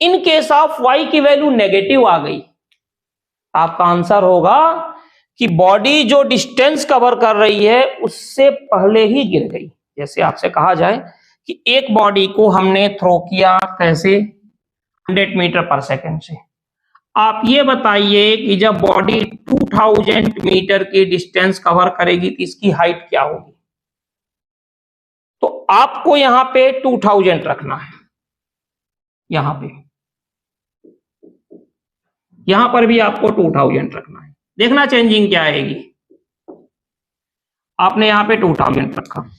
इन केस ऑफ y की वैल्यू नेगेटिव आ गई, आपका आंसर होगा कि बॉडी जो डिस्टेंस कवर कर रही है उससे पहले ही गिर गई। जैसे आपसे कहा जाए कि एक बॉडी को हमने थ्रो किया कैसे 100 मीटर पर सेकंड से, आप ये बताइए कि जब बॉडी 2000 मीटर की डिस्टेंस कवर करेगी तो इसकी हाइट क्या होगी, तो आपको यहां पे 2000 रखना है, यहां पर भी आपको 2000 रखना है। देखना चेंजिंग क्या आएगी, आपने यहां पे 2000 रखा,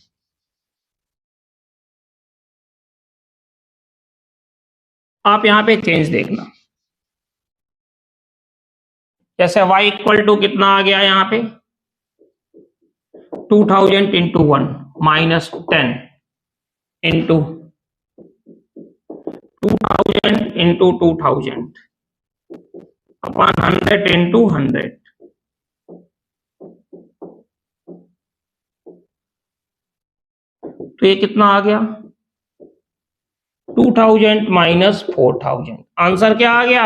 आप यहां पे चेंज देखना, जैसे y इक्वल टू कितना आ गया यहां पे 2000 into 1 minus 10 into 2000 into 2000 upon 100 into 100, तो ये कितना आ गया 2000 माइनस 4000, आंसर क्या आ गया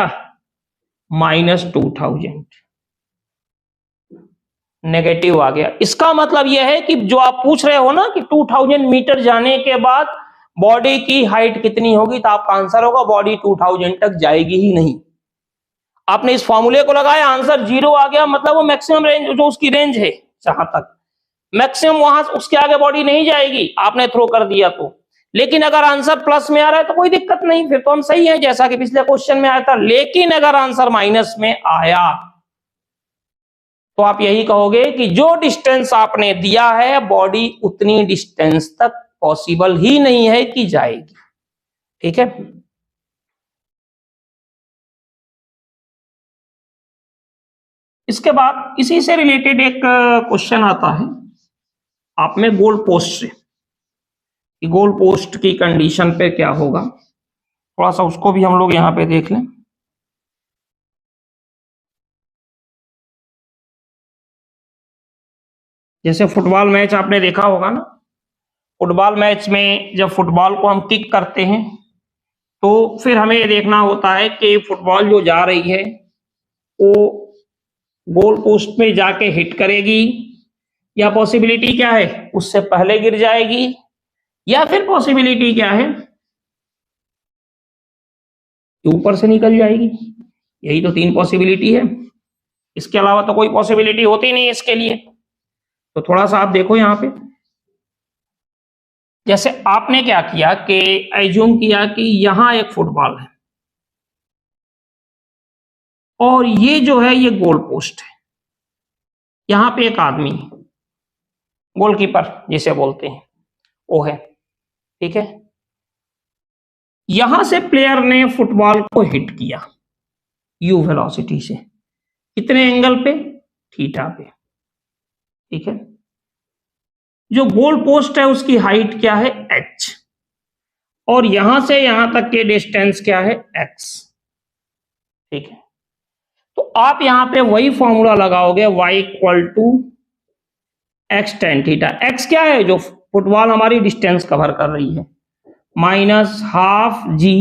माइनस 2000, नेगेटिव आ गया। इसका मतलब यह है कि जो आप पूछ रहे हो ना कि 2000 मीटर जाने के बाद बॉडी की हाइट कितनी होगी, तो आपका आंसर होगा बॉडी 2000 तक जाएगी ही नहीं। आपने इस फॉर्मूले को लगाया, आंसर 0 आ गया, मतलब वो मैक्सिमम रेंज जो उसकी रेंज है जहां तक मैक्सिमम, वहां उसके आगे बॉडी नहीं जाएगी, आपने थ्रो कर दिया तो। लेकिन अगर आंसर प्लस में आ रहा है तो कोई दिक्कत नहीं, फिर तो हम सही है जैसा कि पिछले क्वेश्चन में आया था। लेकिन अगर आंसर माइनस में आया तो आप यही कहोगे कि जो डिस्टेंस आपने दिया है बॉडी उतनी डिस्टेंस तक पॉसिबल ही नहीं है कि जाएगी, ठीक है। इसके बाद इसी से रिलेटेड एक क्वेश्चन आता है आप में गोल पोस्ट से, कि गोल पोस्ट की कंडीशन पे क्या होगा। थोड़ा सा उसको भी हम लोग यहाँ पे देख लें। जैसे फुटबॉल मैच आपने देखा होगा ना, फुटबॉल मैच में जब फुटबॉल को हम किक करते हैं तो फिर हमें ये देखना होता है कि फुटबॉल जो जा रही है वो गोल पोस्ट में जाके हिट करेगी, या पॉसिबिलिटी क्या है उससे पहले गिर जाएगी, या फिर पॉसिबिलिटी क्या है ऊपर से निकल जाएगी। यही तो 3 पॉसिबिलिटी है, इसके अलावा तो कोई पॉसिबिलिटी होती नहीं इसके लिए। तो थोड़ा सा आप देखो यहाँ पे, जैसे आपने क्या किया कि एज्यूम किया कि यहां एक फुटबॉल है और ये जो है ये गोल पोस्ट है, यहां पे एक आदमी है, गोलकीपर जिसे बोलते हैं वो है, ठीक है। यहां से प्लेयर ने फुटबॉल को हिट किया यू वेलोसिटी से, कितने एंगल पे, थीटा पे, ठीक है। जो गोल पोस्ट है उसकी हाइट क्या है, h, और यहां से यहां तक के डिस्टेंस क्या है, x, ठीक है। तो आप यहां पे वही फॉर्मूला लगाओगे, y equal to x tan theta. x क्या है, जो फुटबॉल हमारी डिस्टेंस कवर कर रही है, minus half g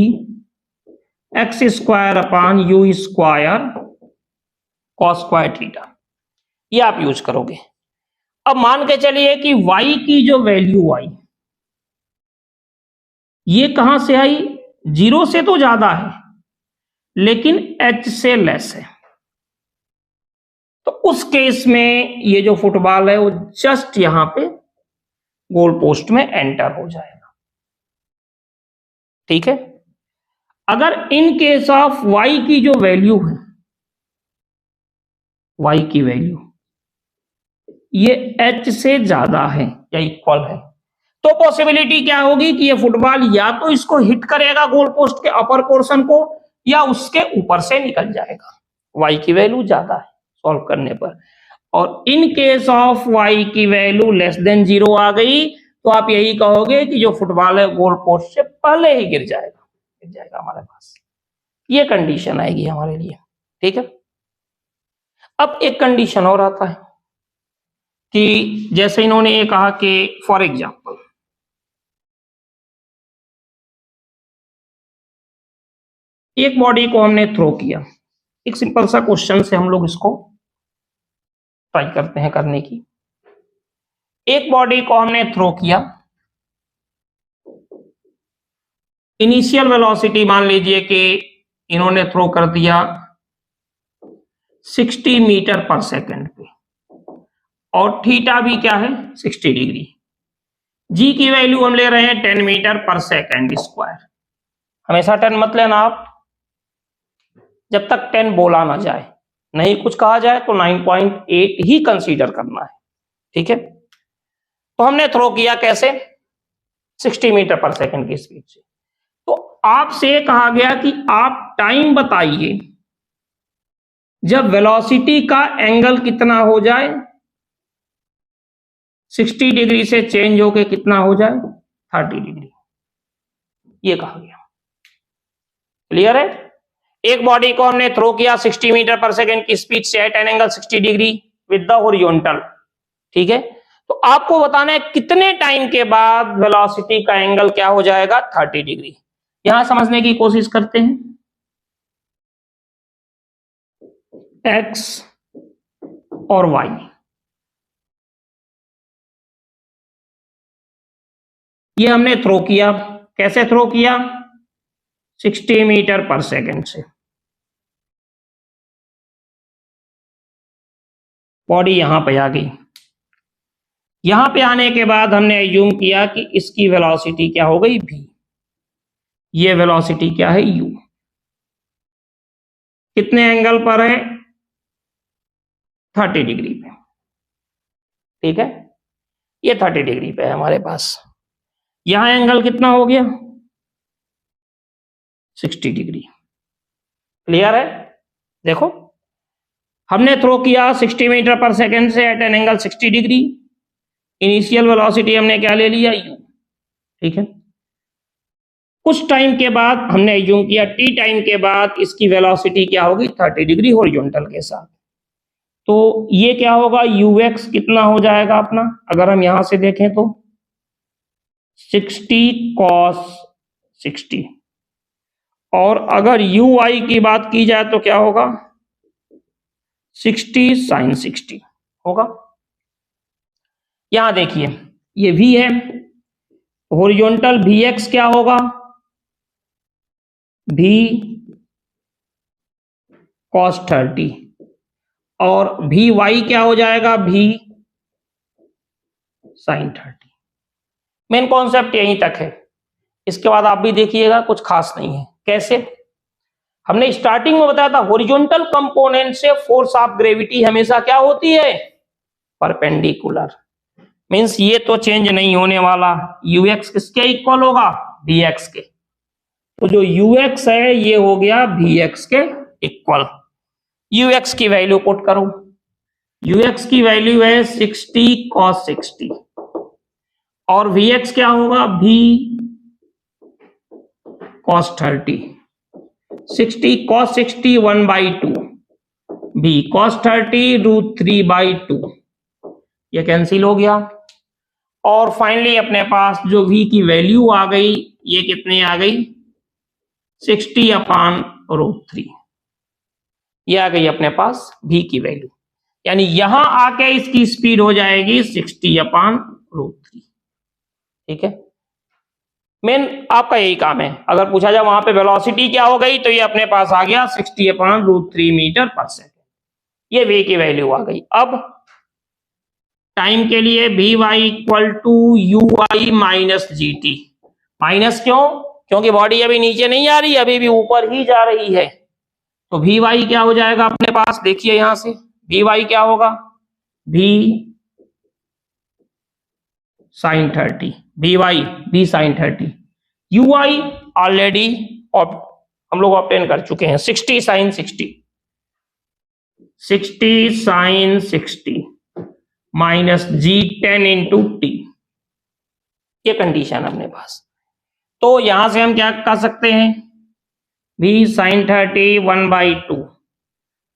x square upon u square cos square theta, ये आप यूज करोगे। अब मान के चलिए कि y की जो वैल्यू आई ये कहां से आई, 0 से तो ज्यादा है लेकिन h से लेस है, तो उस केस में ये जो फुटबॉल है वो जस्ट यहां पे गोल पोस्ट में एंटर हो जाएगा, ठीक है। अगर इन केस ऑफ y की जो वैल्यू है, y की वैल्यू ये h से ज्यादा है या इक्वल है, तो पॉसिबिलिटी क्या होगी कि ये फुटबॉल या तो इसको हिट करेगा गोल पोस्ट के अपर पोर्शन को, या उसके ऊपर से निकल जाएगा। y की वैल्यू ज्यादा है सॉल्व करने पर, और इन केस ऑफ y की वैल्यू लेस देन 0 आ गई तो आप यही कहोगे कि जो फुटबॉल है गोल पोस्ट से पहले ही गिर जाएगा हमारे पास। ये कंडीशन आएगी हमारे लिए, ठीक है। अब एक कंडीशन और आता है कि जैसे इन्होंने ये कहा कि फॉर एग्जाम्पल एक बॉडी को हमने थ्रो किया, एक सिंपल सा क्वेश्चन से हम लोग इसको ट्राई करते हैं करने की। एक बॉडी को हमने थ्रो किया, इनिशियल वेलोसिटी मान लीजिए कि इन्होंने थ्रो कर दिया 60 मीटर पर सेकंड पे, और थीटा भी क्या है 60 डिग्री, जी की वैल्यू हम ले रहे हैं 10 मीटर पर सेकंड स्क्वायर। हमेशा 10 मत लेना आप, जब तक 10 बोला ना जाए, नहीं कुछ कहा जाए तो 9.8 ही कंसीडर करना है, ठीक है। तो हमने थ्रो किया कैसे, 60 मीटर पर सेकंड की स्पीड से। तो आपसे कहा गया कि आप टाइम बताइए जब वेलोसिटी का एंगल कितना हो जाए, 60 डिग्री से चेंज होके कितना हो जाए 30 डिग्री, ये कहा गया। क्लियर है। एक बॉडी को हमने थ्रो किया 60 मीटर पर सेकंड की स्पीड से at an angle 60 degree with the horizontal, ठीक है। तो आपको बताना है कितने टाइम के बाद वेलोसिटी का एंगल क्या हो जाएगा 30 डिग्री। यहां समझने की कोशिश करते हैं, x और y, ये हमने थ्रो किया, कैसे थ्रो किया 60 मीटर पर सेकंड से। बॉडी यहां पे आ गई, यहां पे आने के बाद हमने एज्यूम किया कि इसकी वेलोसिटी क्या हो गई v, ये वेलोसिटी क्या है u, कितने एंगल पर है 30 डिग्री पे, ठीक है। ये 30 डिग्री पे है हमारे पास, यहां एंगल कितना हो गया 60 डिग्री। क्लियर है। देखो हमने थ्रो किया 60 मीटर पर सेकंड से at an angle 60 degree, initial velocity हमने क्या ले लिया u, ठीक है। कुछ टाइम के बाद हमने एज्यूम किया टी टाइम के बाद इसकी वेलोसिटी क्या होगी 30 डिग्री हॉरिजॉन्टल के साथ। तो ये क्या होगा ux कितना हो जाएगा अपना, अगर हम यहां से देखें तो 60 cos 60, और अगर uy की बात की जाए तो क्या होगा 60 sin 60 होगा। यहां देखिए ये v है, हॉरिजॉन्टल vx क्या होगा v cos 30, और vy क्या हो जाएगा v sin 30। मेन कॉन्सेप्ट यहीं तक है, इसके बाद आप भी देखिएगा कुछ खास नहीं है। कैसे, हमने स्टार्टिंग में बताया था हॉरिजॉन्टल कंपोनेंट से फोर्स ऑफ ग्रेविटी हमेशा क्या होती है परपेंडिकुलर, मींस ये तो चेंज नहीं होने वाला। ux किसके इक्वल होगा vx के, तो जो ux है ये हो गया vx के इक्वल। ux की वैल्यू पुट करो, ux की वैल्यू है 60 cos 60, और vx क्या होगा v cos 30, 60 cos 60 1/2, v cos 30 √3/2, ये कैंसिल हो गया। और फाइनली अपने पास जो v की वैल्यू आ गई, ये कितनी आ गई 60/√3, ये आ गई अपने पास v की वैल्यू, यानी यहां आके इसकी स्पीड हो जाएगी 60/√3। ठीक है, मेन आपका यही काम है। अगर पूछा जाए वहां पे वेलोसिटी क्या हो गई, तो ये अपने पास आ गया 60/√3 मीटर पर सेकेंड, ये v की वैल्यू आ गई। अब टाइम के लिए vy = uy minus gt, minus क्यों, क्योंकि बॉडी अभी नीचे नहीं आ रही, अभी भी ऊपर ही जा रही है। तो vy क्या हो जाएगा अपने पास, देखिए यहां से vy क्या होगा v sin 30, vy v sin 30, uy already हम लोग ऑब्टेन कर चुके हैं 60 sin 60, 60 sin 60 माइनस जी 10 इंटू टी, ये कंडीशन अपने पास। तो यहां से हम क्या कर सकते हैं v sin 30 1/2,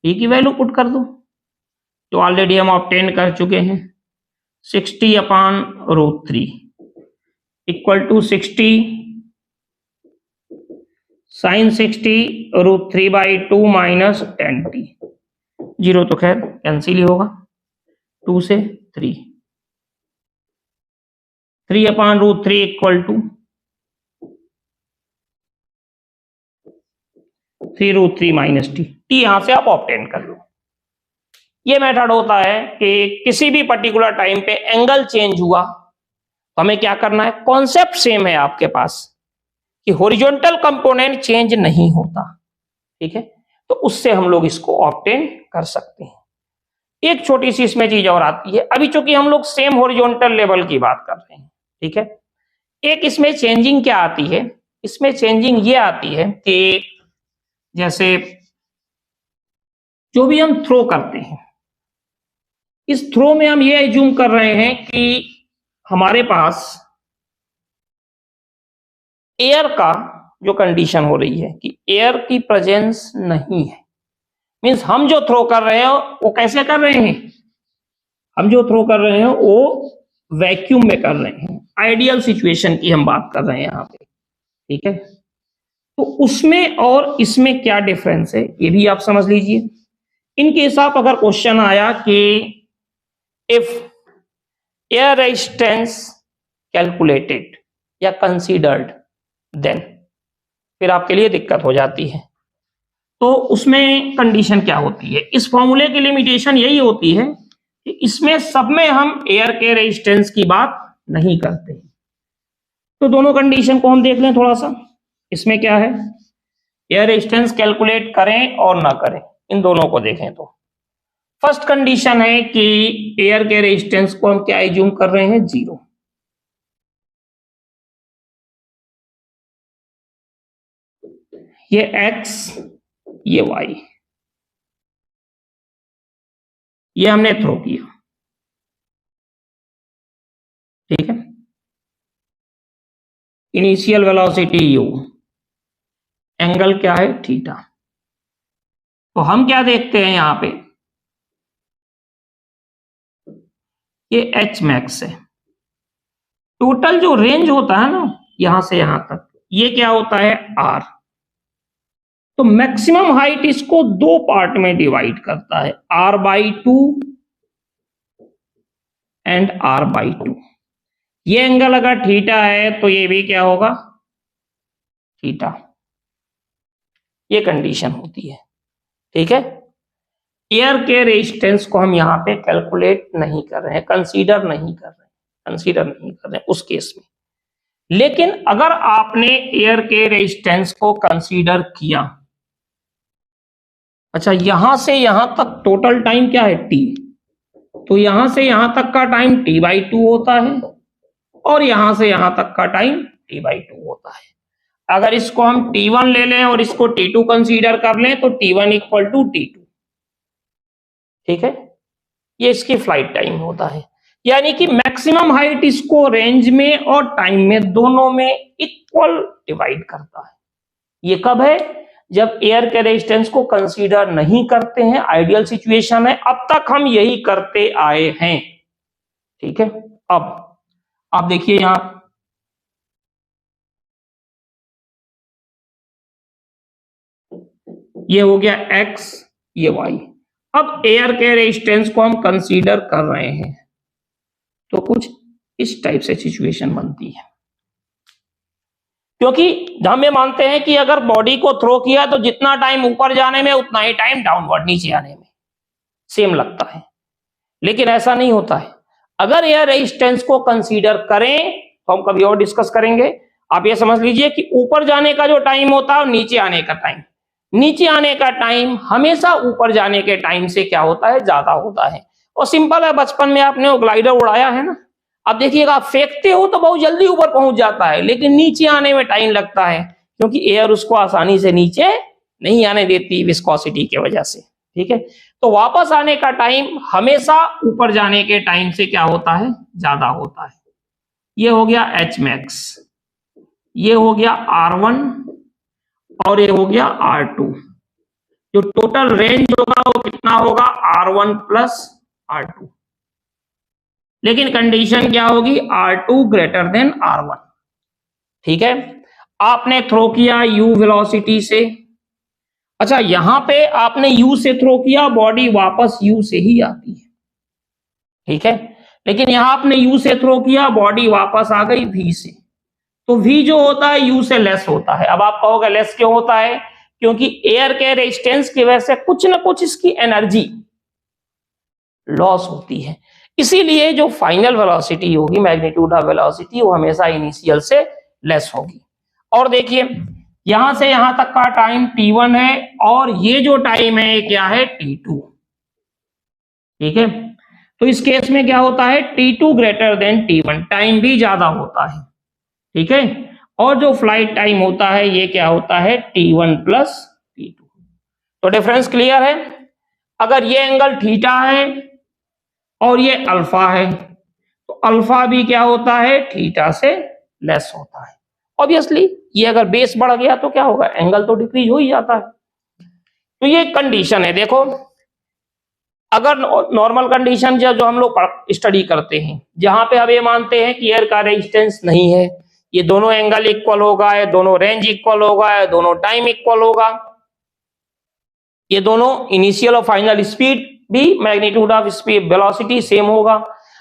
v की वैल्यू पुट कर दो, तो ऑलरेडी हम ऑब्टेन कर चुके हैं 60/√3 equal to 60 sin 60 √3/2 minus 10t, zero तो खैर कैंसिल ही होगा, 2 से 3, 3/√3 equal to 3√3 minus t, t यहां से आप ऑब्टेन कर लो। ये मेथड होता है कि किसी भी पर्टिकुलर टाइम पे एंगल चेंज हुआ तो हमें क्या करना है, कॉन्सेप्ट सेम है आपके पास कि हॉरिजॉन्टल कंपोनेंट चेंज नहीं होता। ठीक है, तो उससे हम लोग इसको ऑब्टेन कर सकते हैं। एक छोटी सी इसमें चीज और आती है, अभी चूंकि हम लोग सेम हॉरिजॉन्टल लेवल की बात कर रहे हैं, ठीक है, एक इसमें चेंजिंग क्या आती है, इसमें चेंजिंग ये आती है कि जैसे जो भी हम थ्रो करते हैं, इस थ्रो में हम ये एज्यूम कर रहे हैं कि हमारे पास एयर का जो कंडीशन हो रही है कि एयर की प्रेजेंस नहीं है, मींस हम जो थ्रो कर रहे हैं वो कैसे कर रहे हैं, हम जो थ्रो कर रहे हैं वो वैक्यूम में कर रहे हैं, आइडियल सिचुएशन की हम बात कर रहे हैं यहाँ पे। ठीक है, तो उसमें और इसमें क्या डिफरेंस है ये भी आप समझ लीजिए। इन केस आप अगर क्वेश्चन आया कि इफ एयर रेजिस्टेंस कैलकुलेटेड या कंसीडर्ड, देन फिर आपके लिए दिक्कत हो जाती है। तो उसमें कंडीशन क्या होती है, इस फॉर्मूले की लिमिटेशन यही होती है कि इसमें सब में हम एयर के रेजिस्टेंस की बात नहीं करते। तो दोनों कंडीशन को हम देख लें थोड़ा सा, इसमें क्या है, एयर रेजिस्टेंस कैलकुलेट करें और ना करें, इन दोनों को देखें तो फर्स्ट कंडीशन है कि एयर के रेजिस्टेंस को हम क्या एज्यूम कर रहे हैं, 0। ये x, ये y, ये हमने थ्रो किया। ठीक है, इनिशियल वेलोसिटी u, एंगल क्या है थीटा। तो हम क्या देखते हैं यहां पे, ये एच मैक्स है। टोटल जो रेंज होता है ना यहां से यहां तक, ये क्या होता है आर। तो मैक्सिमम हाइट इसको दो पार्ट में डिवाइड करता है, r/2 एंड r/2। ये एंगल अगर थीटा है तो ये भी क्या होगा थीटा। ये कंडीशन होती है, ठीक है। एयर के रेजिस्टेंस को हम यहां पे कैलकुलेट नहीं कर रहे हैं, कंसीडर नहीं कर रहे हैं उस केस में। लेकिन अगर आपने एयर के रेजिस्टेंस को कंसीडर किया, अच्छा यहां से यहां तक टोटल टाइम क्या है टी, तो यहां से यहां तक का टाइम t/2 होता है और यहां से यहां तक का टाइम t/2 होता है। अगर इसको हम t1 ले लें और इसको t2 कंसीडर कर लें तो t1 = t2, ठीक है। ये इसकी फ्लाइट टाइम होता है, यानी कि मैक्सिमम हाइट इसको रेंज में और टाइम में दोनों में इक्वल डिवाइड करता है। ये कब है, जब एयर के रेजिस्टेंस को कंसीडर नहीं करते हैं, आइडियल सिचुएशन है। अब तक हम यही करते आए हैं, ठीक है। अब आप देखिए यहां ये हो गया x, ये y। अब एयर के रेजिस्टेंस को हम कंसीडर कर रहे हैं तो कुछ इस टाइप से सिचुएशन बनती है, क्योंकि हम ये मानते हैं कि अगर बॉडी को थ्रो किया तो जितना टाइम ऊपर जाने में उतना ही टाइम डाउनवर्ड नीचे आने में सेम लगता है। लेकिन ऐसा नहीं होता है। अगर एयर रेजिस्टेंस को कंसीडर करें तो हम कभी और डिस्कस करेंगे। आप ये समझ लीजिए कि ऊपर जाने का जो टाइम होता है और नीचे आने का टाइम, नीचे आने का टाइम हमेशा ऊपर जाने के टाइम से क्या होता है ज्यादा होता है। और सिंपल है, बचपन में आपने वो ग्लाइडर उड़ाया है ना, आप देखिएगा आप फेंकते हो तो बहुत जल्दी ऊपर पहुंच जाता है, लेकिन नीचे आने में टाइम लगता है, क्योंकि एयर उसको आसानी से नीचे नहीं आने देती विस्कोसिटी की वजह से, ठीक है। तो वापस आने का टाइम हमेशा ऊपर जाने के टाइम से क्या होता है ज्यादा होता है। ये हो गया एच मैक्स, ये हो गया R1 और ये हो गया R2। जो टोटल रेंज होगा वो कितना होगा R1 + R2। लेकिन कंडीशन क्या होगी R2 > R1, ठीक है। आपने थ्रो किया u वेलोसिटी से, अच्छा यहां पे आपने u से थ्रो किया, बॉडी वापस u से ही आती है, ठीक है। लेकिन यहां आपने u से थ्रो किया, बॉडी वापस आ गई v से, तो v जो होता है u से लेस होता है। अब आप कहोगे लेस क्यों होता है, क्योंकि एयर के रेजिस्टेंस की वजह से कुछ ना कुछ इसकी एनर्जी लॉस होती है, इसीलिए जो फाइनल वेलोसिटी होगी, मैग्नीट्यूड ऑफ वेलोसिटी, वो हमेशा इनिशियल से लेस होगी। और देखिए यहां से यहां तक का टाइम t1 है और ये जो टाइम है क्या है t2, ठीक है। तो इस केस में क्या होता है t2 > t1, टाइम भी ज्यादा होता है, ठीक है। और जो फ्लाइट टाइम होता है ये क्या होता है t1 + t2। तो डिफरेंस क्लियर है। अगर ये एंगल थीटा है और ये अल्फा है तो अल्फा भी क्या होता है थीटा से लेस होता है। ऑब्वियसली ये अगर बेस बढ़ गया तो क्या होगा, एंगल तो डिक्रीज हो ही जाता है। तो ये कंडीशन है। देखो अगर नॉर्मल कंडीशन जो हम लोग स्टडी करते हैं, जहां पे हम ये मानते हैं कि एयर का रेजिस्टेंस नहीं है, ये दोनों एंगल इक्वल होगा, ये दोनों रेंज इक्वल होगा, ये दोनों टाइम इक्वल होगा, ये दोनों इनिशियल और फाइनल स्पीड भी magnitude of speed velocity same होगा।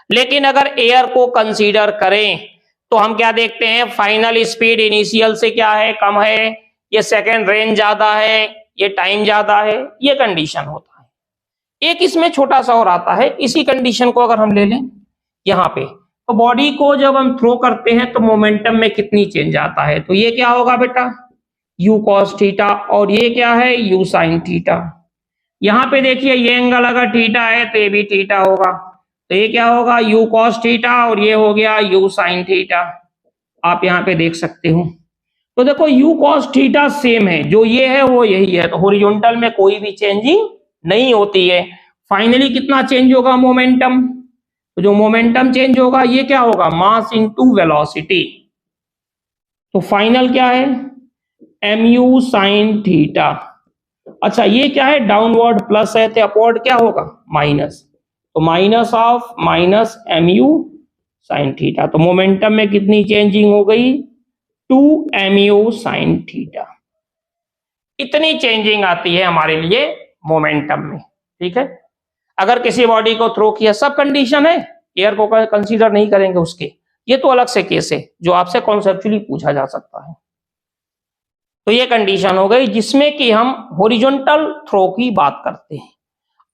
लेकिन अगर एयर को कंसीडर करें तो हम क्या देखते हैं, फाइनल स्पीड इनिशियल से क्या है कम है, ये सेकंड रेंज ज्यादा है, ये टाइम ज्यादा है, ये कंडीशन होता है। एक इसमें छोटा सा और आता है, इसी कंडीशन को अगर हम ले लें यहाँ पे, तो बॉडी को जब हम थ्रो करते हैं तो मोमेंटम में कितनी चेंज आता है, तो ये क्या होगा बेटा u cos थीटा और ये क्या है u sin थीटा। यहाँ पे देखिए ये एंगल अगर थीटा है तो ये भी थीटा होगा, तो ये क्या होगा u cos थीटा और ये हो गया u sin थीटा। आप यहाँ पे देख सकते हो। तो देखो u cos थीटा सेम है, जो ये है वो यही है, तो हॉरिजॉन्टल में कोई भी चेंजिंग नहीं होती है। फाइनली कितना चेंज होगा मोमेंटम, तो जो मोमेंटम चेंज होगा ये क्या होगा मास इनटू वेलोसिटी। तो फाइनल क्या है, mu साइन थीटा। अच्छा ये क्या है, डाउनवर्ड प्लस है तो अपवर्ड क्या होगा, माइनस, तो minus of minus mu sign theta. तो मोमेंटम में कितनी चेंजिंग हो गई, 2 mu साइन थीटा। इतनी चेंजिंग आती है हमारे लिए मोमेंटम में, ठीक है। अगर किसी बॉडी को थ्रो किया, सब कंडीशन है, एयर को कंसीडर नहीं करेंगे उसके, ये तो अलग से केस है जो आपसे कॉन्सेप्चुअली पूछा जा सकता है। तो ये कंडीशन हो गई जिसमें कि हम हॉरिजॉन्टल थ्रो की बात करते हैं।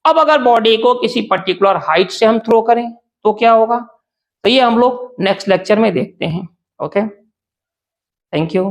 अब अगर बॉडी को किसी पर्टिकुलर हाइट से हम थ्रो करें तो क्या होगा, तो ये हम लोग नेक्स्ट लेक्चर में देखते हैं। Okay, thank you.